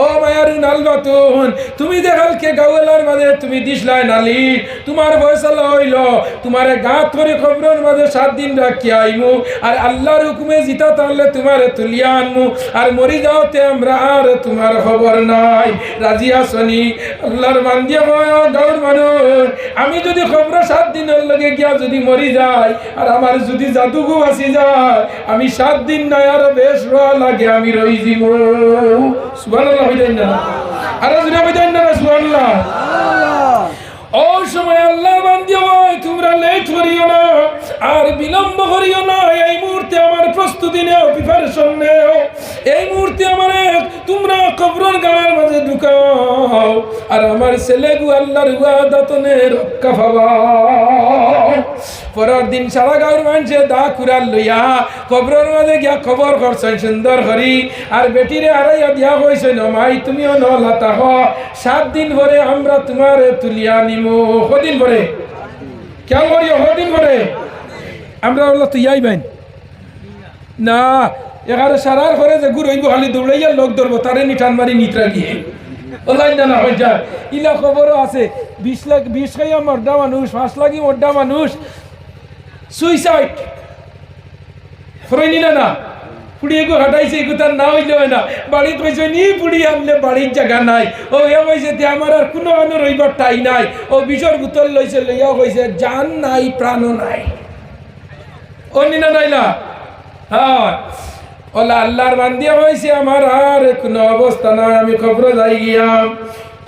ও মায়ারু নালবাতুন, তুমি যে কালকে গাওয়ালার মাঝে তুমি দিশলাই নালি, তোমার ফয়সালা হইল তোমারে গাঁত করে খবরের মাঝে 7 দিন রাখি আইমু, আর আল্লাহর হুকুমে জিতা তাহলে তোমারে তুলিয়া আনমু, আর মরি যাওতে আমরা আর তোমার খবর নাই। রাজি আসনি? আল্লাহর বান্দিয়া গাঁর মানুষ, আমি যদি খবর 7 দিনের লগে গিয়া যদি মরি যাই, আর আমার যদি জাদুগু আসি যায়, আমি 7 দিন নাই আরো বেশ রোয়া লাগে আমি রই দিব। সুবহানাল্লাহ হইতেন না? আরো যদি হইতেন না? সুবহানাল্লাহ। ও সময় আল্লাহ বান্দিয়া হয়, তোমরা লেট করিও না আর বিলম্ব করিও না। এই মুহূর্তে আমার প্রস্তুতি নেও, প্রিপারেশন নেও। এই মুহূর্তে আমার তোমরা কবরের গাড়ার মাঝে ঢুকাও, আর আমার ছেলেগু আল্লাহর ওয়াদাতনে রক্ষা পাবাও। পরের দিন সারা গাঁর মানুষে দা কুড়াল লইয়া কবরের মাঝে গিয়া খবর করছেন সুন্দর করি, আর বেটিরে আড়াইয়া দিয়া কইছেন, মাই তুমিও নলা তাহ, 7 দিন পরে আমরা তোমারে তুলিয়া নিমু। কদিন পরে? কেন করিও? কদিন পরে আমরা বললো তুই আইবেন না, এখানে সারার ঘরে যে গুড় হইব খালি দৌড়াইয়া লোক ধরবো, তারে নিঠান মারি নিত্রা গিয়ে ওলাই না হয়ে যায়। ইলা খবরও আছে, 20 খাইয়া মর্দা মানুষ, 5 লাগি মর্দা মানুষ সুইসাইড ফরাইনি না পুড়িয়ে গো হাঁটাইছে, এগু তার না হইলে হয় না। বাড়িতে কইছে নি পুড়িয়ে আনলে বাড়ির জায়গা নাই। ও এ কইছে তে আমার আর কোনো আনো রইবার ঠাই নাই। ও বিষর বোতল লইছে, লইয়া কইছে জান নাই প্রাণও নাই। ও নিনা নাই না? হ্যাঁ, ওলা আল্লাহর বান্দিয়া হয়েছে আমার আর কোনো অবস্থা নাই, আমি খবর যাই গিয়াম।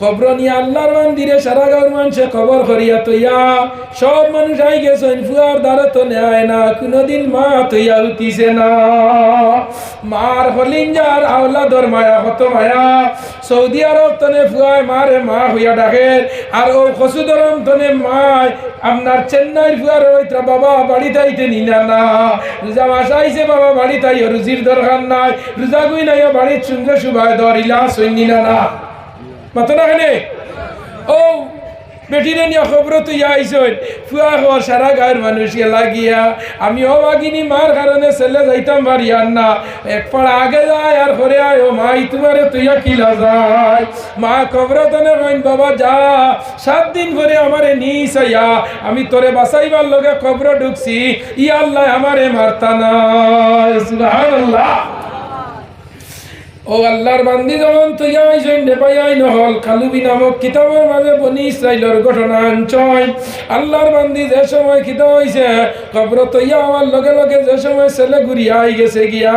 খবর নিয়ে আল্লাহর মন্দিরে সারা গাঁর মানুষে খবর করিয়া তৈয়া সব মানুষ আই গেছেন, ফুয়ার দ্বারা তো নেয় না, কোনোদিন মা তৈয়া উঠিছে না। মার হলিঞ্জার আওলাদর মায়া, কত মায়া। সৌদি আরব তনে ফুয়ায় মারে মা হইয়া ডাকে, আর ও খসুদরম তনে মায় আপনার চেন্নাইয়ের ফুয়ার ওইটা বাবা বাড়িতে আইতে নিনা না, রোজা মাস আইছে বাবা বাড়িতে আইও, রুজির দরকার নাই, রোজা গুই নাই বাড়ির সঙ্গে সুবায় ধরিলা সৈনিনা না মাতো না কেনে। ও বেটিরে নিয়ে খবর তুই আইসন, ফুয়া হওয়া সারা গাঁয়ের মানুষকে লাগিয়া আমি অবাগিনী মার কারণে ছেলে যাইতাম বাড়ি আর না, এক পাড়া আগে যায় আর ঘরে আয়, ও মাই তোমারে তুইয়া কিলা যায়। মা খবর তনে কইন বাবা যা, 7 দিন পরে আমারে নিস আইয়া, আমি তোরে বাঁচাইবার লগে খবর ঢুকছি, ই আল্লাহ আমারে মারতা না। সুবহানাল্লাহ। ও আল্লাহর বান্দি যখন তুই আইসেন নেপাই নহল খালুবি নামক কিতাবের মাঝে বনি ইসরাইলের ঘটনা আনছয়। আল্লাহর বান্দি যে সময় খিতা হইছে কবর তৈয়া আমার লগে লগে যে সময় ছেলে ঘুরিয়া আই গেছে গিয়া,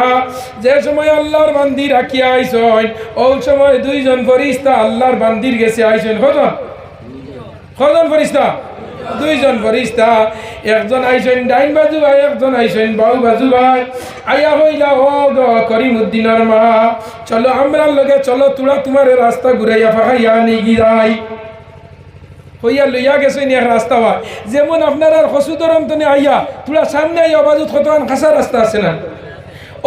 যে সময় আল্লাহর বান্দি রাখিয়া আইসন, ওই সময় 2 জন ফরিস্তা আল্লাহর বান্দির গেছে আইসন। কজন ফরিস্তা? 2 জন ফরিস্তা। একজন আইসেন ডাইন বাজু ভাই, একজন আইসেন বাউ বাজু ভাই। আইয়া হইলা ও গো করিমউদ্দিনের মা, চলো আমরা লগে চলো, তোরা তোমার রাস্তা ঘুরাইয়া ফাঁকাইয়া নিয়ে গিয়াই হইয়া লইয়া গেছেন এক রাস্তা ভাই। যেমন আপনার আর হসুদরম তনে আইয়া তোরা সামনে আইয়া বাজুত কতক্ষণ খাসা রাস্তা আছে না,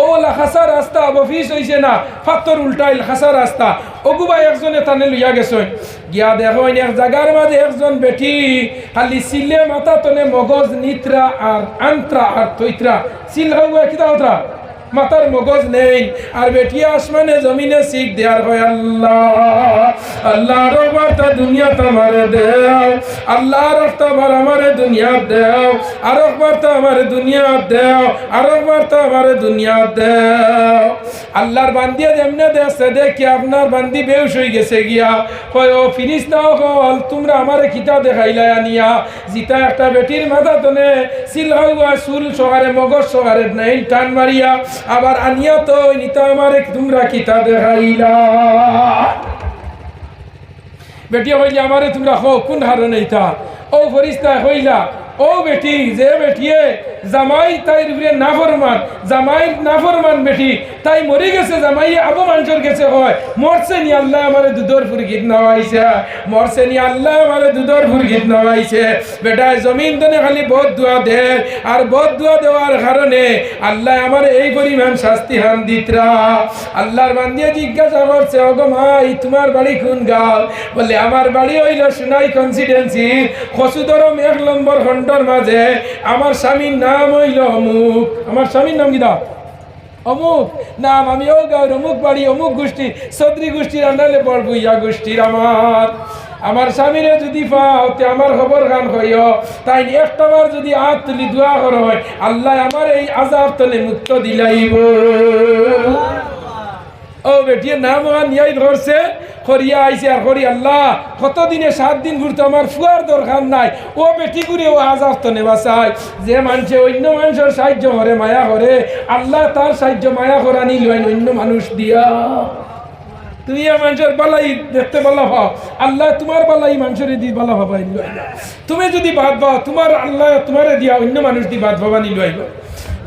ওলা খাসা রাস্তা অফিস হইছে না, ফাত্তর উল্টাইল খাসা রাস্তা। অগুবা একজনে টানে লইয়া গেছেন গিয়া দেখো এক জায়গার মাঝে একজন বেটি খালি সিলে মাথা তনে মগজ নিত্রা আর আন্ত্রা আর তৈত্রা সিল হওয়া কিতা হতরা মাথার মগজ নেই, আর বেটি আসমানে জমিনে শিখ দেয়ার হয় আল্লাহ আল্লাহ রহমত দুনিয়া তোমারে দেও, আল্লাহ রহমত আমারে দুনিয়া দেও, আর রহমত আমারে দুনিয়া দেও, আর রহমত আমারে দুনিয়া দেও। আল্লাহর বান্দিয়া যেমনে দেখছে দেখি আপনার বান্দি বেউস হয়ে গেছে গিয়া কয় ও ফিরিস্তা হল তোমরা আমারে খিতা দেখাইলাই আনিয়া, জিতা একটা বেটির মাথা তনে সিল হওয়া চুল সহারে মগজ সহারে নেই টান মারিয়া আবার আনিয়া তো নিতা আমারে তোমরা কিতা দেখাইলা। বেটি হইলে আমারে তোমরা হো কোন হারে নেইতা? ও ফরিস্তা হইলা ও বেটি যে বেটিয়ে জামাই তাইর উপরে নাফরমান, জামাই নাফরমান বেটি তাই মরে গেছে জামাই আবু মানুষের কাছে হয় মরছে নি আল্লাহ আমারে দুধর ফুরগিত নাওয়াইছে, মরছে নি আল্লাহ আমারে দুধর ফুরগিত নাওয়াইছে। বেটা জমিন দনে খালি বহুত দোয়া দে, আর বহুত দোয়া দেওয়ার কারণে আল্লাহ আমার এই পরিমাণ শাস্তি হান দিতরা। আল্লাহর বান্দিয়া জিজ্ঞাসা করছে, ওগো মাই তোমার বাড়ি কোন গাঁও? বলে আমার বাড়ি হইল সোনাই কনসিডেন্সি খসুদরম 1 নম্বর খণ্ডর মাঝে। আমার স্বামীর নাম হইল অমুক। আমার স্বামীর নাম কি দাও? অমুক নাম। আমি ও গাঁর অমুক বাড়ি অমুক গোষ্ঠীর চৌধুরী গোষ্ঠীর আন্ডালে পড়বো ইয়া গোষ্ঠীর। আমার স্বামীরে যদি পাও তে আমার খবর গান হইও, তাই একটাবার যদি হাত তুলি দোয়া কর হয় আল্লাহ আমার এই আযাব তলে মুক্ত দিলাইব। ও বেটিয়ে নাম নিয়াই ধরছে করিয়া আইছে আর করি আল্লাহ কতদিনে 7 দিন ঘুরতে আমার ফুয়ার দরকার নাই। ও বেটি করে ও আজাব তো নেওয়া চাই। যে মানুষে অন্য মানুষের সাহায্য করে মায়া করে আল্লাহ তার সাহায্য মায়া করানি লয় অন্য মানুষ দিয়া। তুমি মানুষের বালাই দেখতে ভালো পাও, আল্লাহ তোমার বালাই মানুষের দি ভালো ভাবাই নিল। তুমি যদি বাদ পাও তোমার আল্লাহ তোমারে দিয়া অন্য মানুষ দি বাদ ভাবা নিল।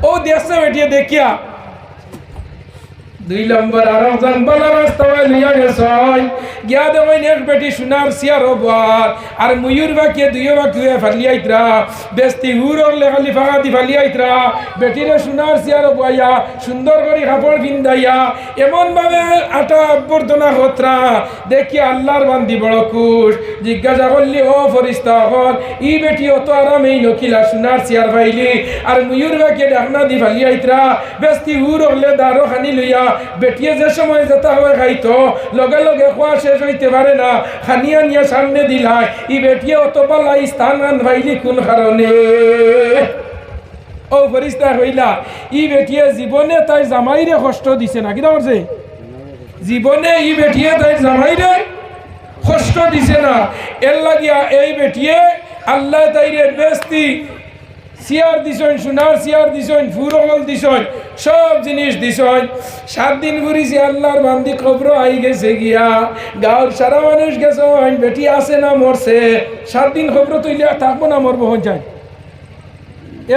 ও দেখছে বেটিয়ে দেখিয়া 2 নম্বর আরজন বলা রাস্তায় লিয়া গেছে গিয়া দেবেন এক বেটি সোনার সিয়ার হবার আর ময়ূর বাকিয়ে 2 বাকিয়ে ফালিয়াইতরা বেস্তি হুরর লেখালি ফাঁকা দি ফালিয়াইতরা বেটিরে সোনার সিয়ার হবাইয়া সুন্দর করে কাপড় পিন্দাইয়া এমন ভাবে আটা আবর্জনা হতরা দেখি আল্লাহর বান্দি বড় খুশ। জিজ্ঞাসা করলি, ও ফরিস্তা হল ই বেটি অত আরামেই নকিলা সোনার সিয়ার ফাইলি আর ময়ূর বাকিয়ে ডাকনা দি ফালিয়াইতরা বেস্তি হুরর লে দারো খানি লইয়া বেটিয়ে যে সময় যেটা হয় খাইতো লগে লগে খোয়া শেষ হইতে পারে না, খানিয়া নিয়ে সামনে দিলাই ই বেটিয়ে অত পালাই স্থান আন ভাইলি কোন কারণে? ও ফরিস্তা হইলা ই বেটিয়ে জীবনে তাই জামাইরে কষ্ট দিছে না কি করছে? জীবনে ই বেটিয়ে তাই জামাইরে কষ্ট দিছে না। এর লাগিয়া এই বেটিয়ে আল্লাহ তাইরে বেস্তি সিয়ার দিছন সোনার সিয়ার দিছন ফুরল দিছন সব জিনিস দিছন। 7 দিন ঘুরিছি আল্লাহর বান্দি খবর আই গেছে গিয়া গাঁর সারা মানুষ গেছে বেটি আছে না মরছে। 7 দিন খবর তৈলে থাকবো না মরবো হন যায়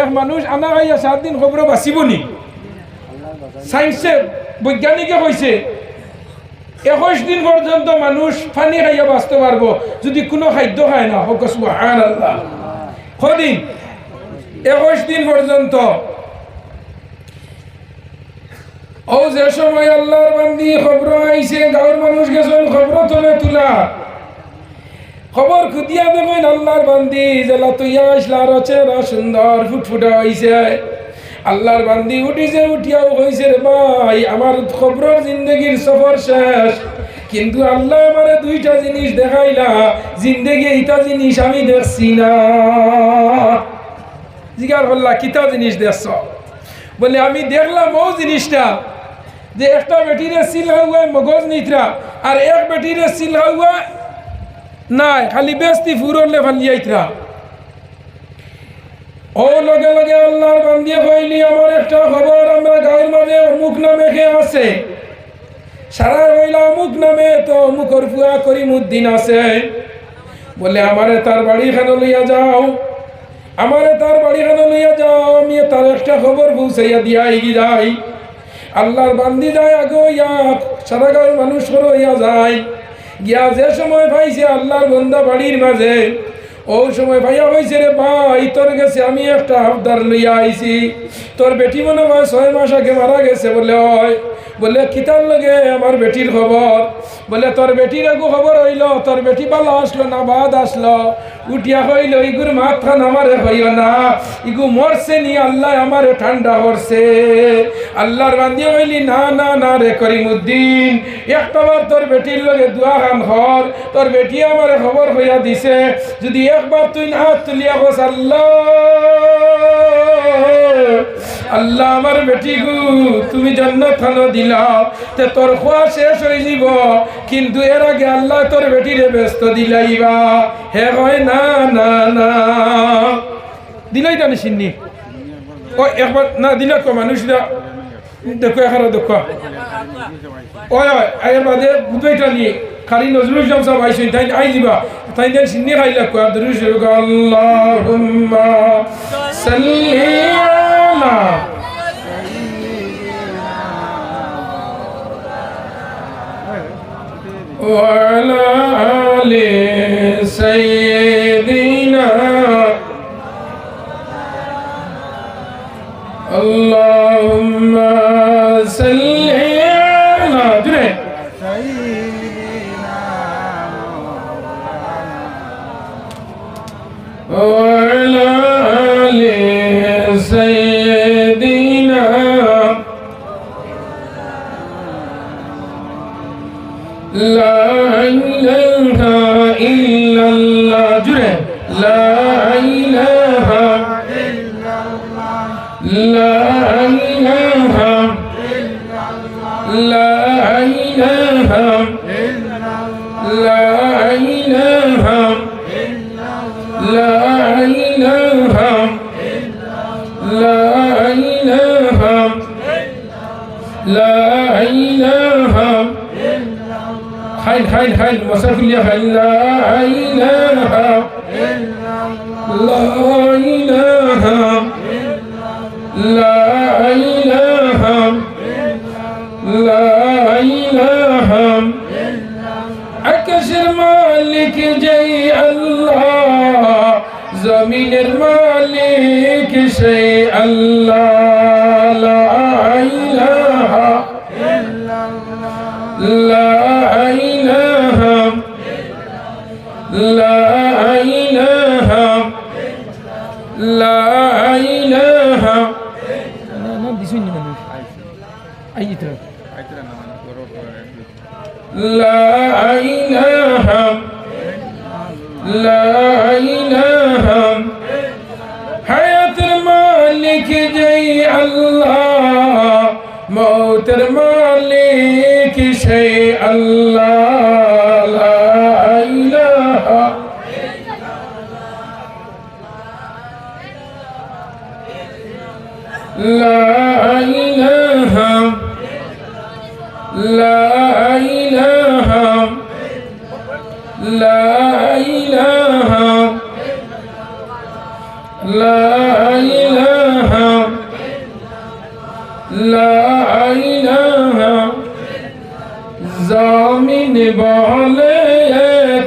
এক মানুষ আনা খাইয়া 7 দিন খবর বাঁচিব নি? সাইন্সে বৈজ্ঞানিকে কইছে 21 দিন পর্যন্ত মানুষ পানি খাইয়া বাঁচতে পারবো যদি কোনো খাদ্য খায় না। হোক সুবহানাল্লাহ। কদিন? 21 দিন পর্যন্ত। ও যে সময় আল্লাহর বান্দি খবর আইছে গাঁর মানুষ গেছেন খবর তোলে তুলা খবর খুদিয়া দেখেন আল্লাহর বান্দি জেলা তুইয়া আসলা রচেরা সুন্দর ফুটফুটা হইছে। আল্লাহর বান্দি উঠিছে উঠিয়াও হইছে রে ভাই আমার খবরের জিন্দগির সফর শেষ, কিন্তু আল্লাহ আমারে 2টা জিনিস দেখাইলা জিন্দগি এইটা জিনিস আমি দেখছি না। জিগার বললা কিতা জিনিস দেখছ? বলে আমি দেখলাম ও জিনিসটা যে একটা বেটিরে সিল হওয়া মগজ নিতরা আর এক বেটিরে সিল হওয়া নাই খালি বেস্তি ফুরলে ফালিয়াইতরা। ও লগে লগে আল্লাহর বান্দিয়ে কইলি আমার একটা খবর আমরা গাঁয়ের মাঝে অমুক নামে কে আছে সারা হইলা অমুক নামে তো অমুকর ফুয়া করিমউদ্দিন আছে। বলে আমারে তার বাড়ি খানো লইয়া যাও, আমারে তার বাড়ি খানো লইয়া যাও, আমি তার একটা খবর পৌঁছাইয়া দিয়া এগি যাই। আল্লাহর বান্দি যায় আগে ইয়া সারা গাঁয়ের মানুষ হইয়া যায় গিয়া যে সময় পাইছে আল্লাহর বন্দা বাড়ির মাঝে ও সময় ভাইয়া হয়েছে রে ভাই তোর গেছে আমি একটা আবদার লইয়া আইছি, তোর বেটি মনে হয় 6 মাস আগে মারা গেছে। বলে হয় বলে কিতার লগে আমার বেটির খবর? বলে তোর বেটির আগু খবর হইল তোর বেটি ভালো আসলো না বাদ আসলো উঠিয়া হইল ইগুর মাথা আমারে হইও না ইগু মরছে নি আল্লাহ আমারে ঠান্ডা করছে। আল্লাহর বান্দি হইলি না না না রে করিমউদ্দিন একটাবার তোর বেটির লগে দোয়া খান হর তোর বেটি আমারে খবর হইয়া দিছে যদি একবার তুই হাত তুলিয়া বস আল্লাহ আল্লাহ আমার বেটি গু তুমি জান্নাত খানো দিলাও তে তোর খোয়া শেষ হয়ে যাব, কিন্তু এর আগে আল্লাহ তোর বেটিরে ব্যস্ত দিলাইবা। হে হয় না না না দিলাই জানি সিন্নি ও একবার না দিলে তো মানুষরা দেখো এখানে দেখো ওই এর বাদে বুঝাইটা নিয়ে খালি নজরুল ইসলাম সাহেব আইসেন তাই আই দিবা তাই দেন সিন্নি খাইলা কো দরুদ শরীফ আল্লাহুম্মা সাল্লি আলা وعلى آل سيدنا اللهم صل على وعلى آل سيدنا لا إله إلا الله لا إله إلا الله لا إله لا إله لا إله لا إله لا إله لا إله حين حين حين وصف لي لا إله لا إله لا إله لا إله আকাশের মালিক যেই আল্লাহ জমিনের মালিক সেই আল্লাহ লা ইলাহা ইল্লাল্লাহ লা ইলাহা লা ইলাহা লা ইলাহা না বিশুনি মানুষ আইতো لا إله لا إله حياة المالك جي الله موت المالك شيء الله لا إله لا إله لا إله لا إله لا إله لا إله زمین بولے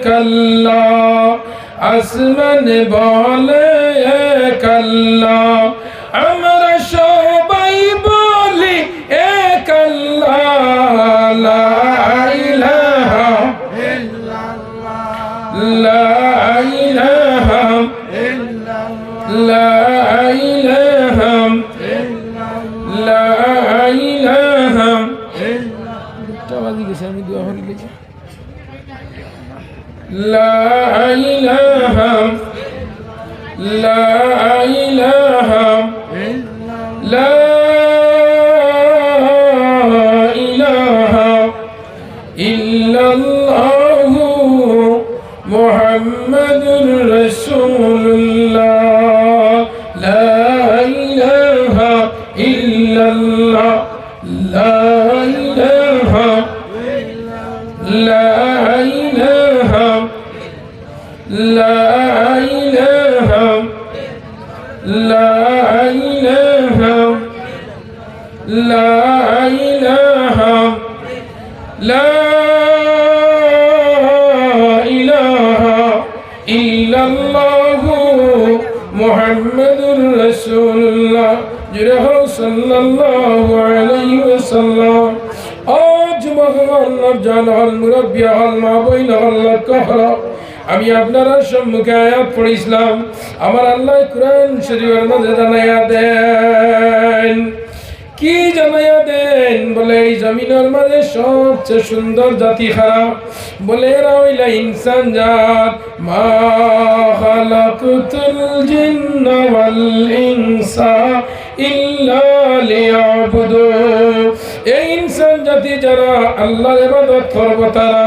کلا আসমান বলে কল্লা আমরা সবাই বলি এক আল্লাহ লা ইলাহা ইল্লাল্লাহ লা ইলাহা ইল্লাল্লাহ লা ইলাহা ইল্লাল্লাহ লা ইলাহা ইল্লাল্লাহ لا إله لا إله لا إله إلا الله محمد رسول الله لا إله إلا الله لا إله لا إله لا إله لا إله لا إله لا إله إلا الله محمد رسول الله جره صلى الله عليه وسلم أجمع الله جل المربي المعبين الله كهرا আমি আপনারা সম্মুখে আয়াত পড়িছিলাম আমার আল্লাহ কুরআন শরীফের মধ্যে জানাইয়া দেন কি জানাইয়া দেন বলে এই জমিনের মাঝে সবচেয়ে সুন্দর জাতি খারাপ বলে এরা হইলা ইনসান জাত মা খালাকতুল জিন্না ওয়াল ইনসা ইল্লা লিয়াবুদুন এই ইনসান জাতি যারা আল্লাহর ইবাদত করবে তারা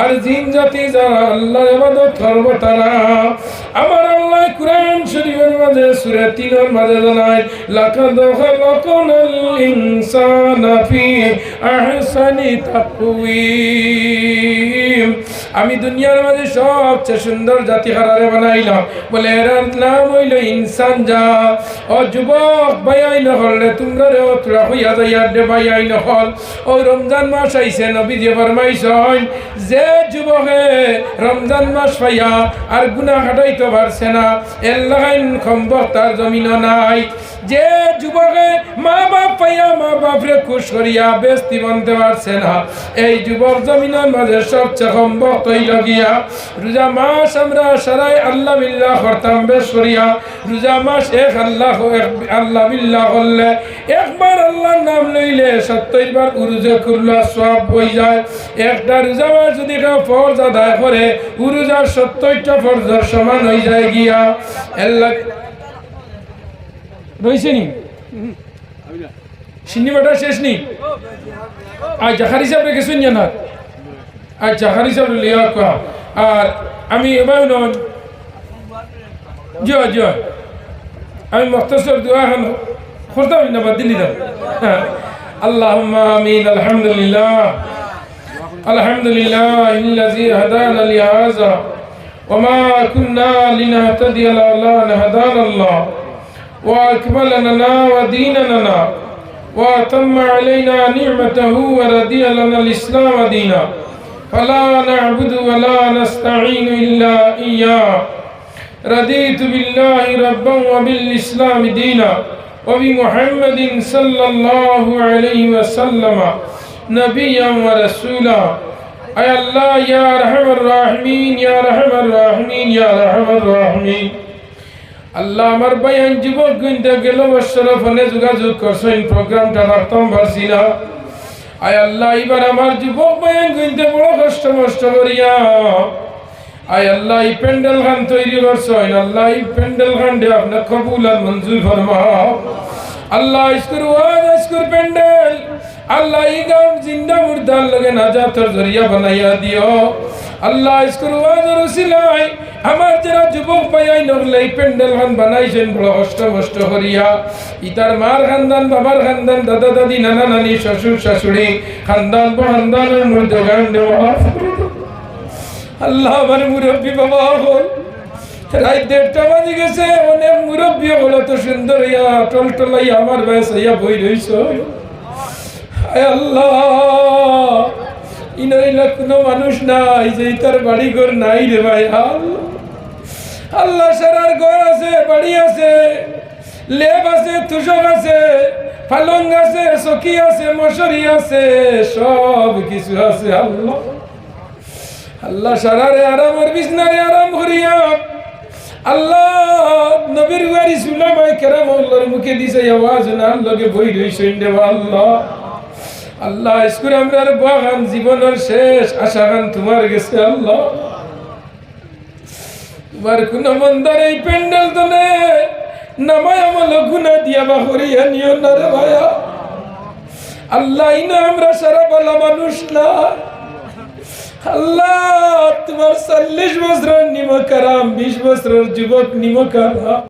আর জিন জাতি যারা আল্লাহর ইবাদত করবে তারা আমার আল্লাহ কুরআন শরীফের মাঝে সূরা 3 এর মাঝে জানায় লাকাদ খালাকনাল ইনসানা ফি আহসানি তাকওয়িম আমি দুনিয়ার মাঝে সবচেয়ে সুন্দর জাতি হারারে বানাইলাম বলে এর নাম হইল ইনসান জাত। ও যুবক ভাই নহলে তোমরা রে তোরা হইয়া যাইয়া দে ভাই নহল ও রমজান মাস আইছে নবীজি ফরমাইছেন যে যুবকে রমজান মাস পাইয়া আর গুনাহ হাঁটাইতে পারছে না এর লাগাইন সম্ভব তার জমিন নাই। যে যুবকে মা বাপ পাইয়া মা বাপরে খুশ করিয়া বেস্তি বানতে পারছে না এই যুবক জমিনের মাঝে সবচেয়ে সম্ভব হইল গিয়া রোজা মাস আমরা সারাই আল্লাহ বিল্লাহ করতাম বেশ করিয়া। রোজা মাস এক আল্লাহ আল্লাহ বিল্লাহ করলে একবার আল্লাহর নাম লইলে 70 বার উরুজে খুললা সব হয়ে যায়। একটা রোজা মাস যদি কেউ ফরজ আদায় করে উরুজার 70টা ফরজের সমান হয়ে যায় গিয়া। আল্লাহ রইছে নি সিনেমাটা শেষ নি আচ্ছা খারি সাহেব গেছেন না আচ্ছা খারি সাহেব লিয়া কা আর আমি এবার নন জয় জয় আমি মুখতাসর দোয়া খান করতাম না বাদ দিলি দাও আল্লাহুম্মা আমিন। আলহামদুলিল্লাহ আলহামদুলিল্লাহ আল্লাযী হাদানা লিহাযা ওয়া মা কুন্না লিনাহতাদিয়া লাওলা আন হাদানা আল্লাহ وأكمل لنا وديننا وأتم علينا نعمته ورضي لنا الإسلام دينا فلا نعبد ولا نستعين إلا إياه رضيت بالله ربا وبالإسلام دينا وبمحمد صلى الله عليه وسلم نبيا ورسولا أي الله يا أرحم الراحمين يا أرحم الراحمين يا أرحم الراحمين। আল্লাহ আমার বয়ান যুবক গুনতে গেল বছর ফোনে যোগাযোগ করছেন প্রোগ্রামটা রাখতাম পারছি না। আয় আল্লাহ এবার আমার যুবক বয়ান গুনতে বড় কষ্ট করিয়া আয় আল্লাহ এই প্যান্ডেল খান তৈরি করছেন আল্লাহ এই প্যান্ডেল খান দে আপনার কবুল আর মঞ্জুর ফরমাও। আল্লাহ ইস্কুর ওয়াজ ইস্কুর প্যান্ডেল আল্লাহ এই গাঁও জিন্দা মুর্দার লগে নাজাতের জরিয়া বানাইয়া দিও। আল্লাহ ইস্কুর ওয়াজের উসিলায় আমার যারা যুবক ভাই নগলে এই প্যান্ডেল খান বানাইছেন বড় কষ্ট করিয়া ইতার মার খানদান বাবার খানদান দাদা দাদি নানা নানি শ্বশুর শাশুড়ি খানদান খানদানের মধ্যে গান দেওয়া আল্লাহ আমার মুরব্বী বাবা হল রাত 1:30 বাজে গেছে অনেক মুরব্বী হলো তো সুন্দর ইয়া টলটলাই আমার বয়স ইয়া বই রইছ আল্লাহ ইনাইলা কোনো মানুষ নাই যে তার বাড়ি ঘর নাই রে ভাই আল্লাহ সারার ঘর আছে বাড়ি আছে লেব আছে তুষক আছে পালং আছে চকি আছে মশারি আছে সব কিছু আছে আল্লাহ আল্লাহ সারারে আরামের বিছনারে আরাম করিয়া আল্লাহ নবীর ওয়ারি সুলামাই কেরাম আল্লাহর মুখে দিছে আওয়াজ না লগে বই রইছেন দেবা আল্লাহ আল্লাহ ইস্কুর আমরার বাগান জীবনের শেষ আশা গান তোমার গেছে আল্লাহ তোমার কোন মন্দার এই প্যান্ডেল তো নে নামায় আমল গুনা দিয়া বা করিয়া নিও না রে ভাইয়া আল্লাহ ইনা আমরা সারা বলা মানুষ না আল্লাহ তোমার 40 বছরের নিমকারাম 20 বছরের যুবক নিমকারাম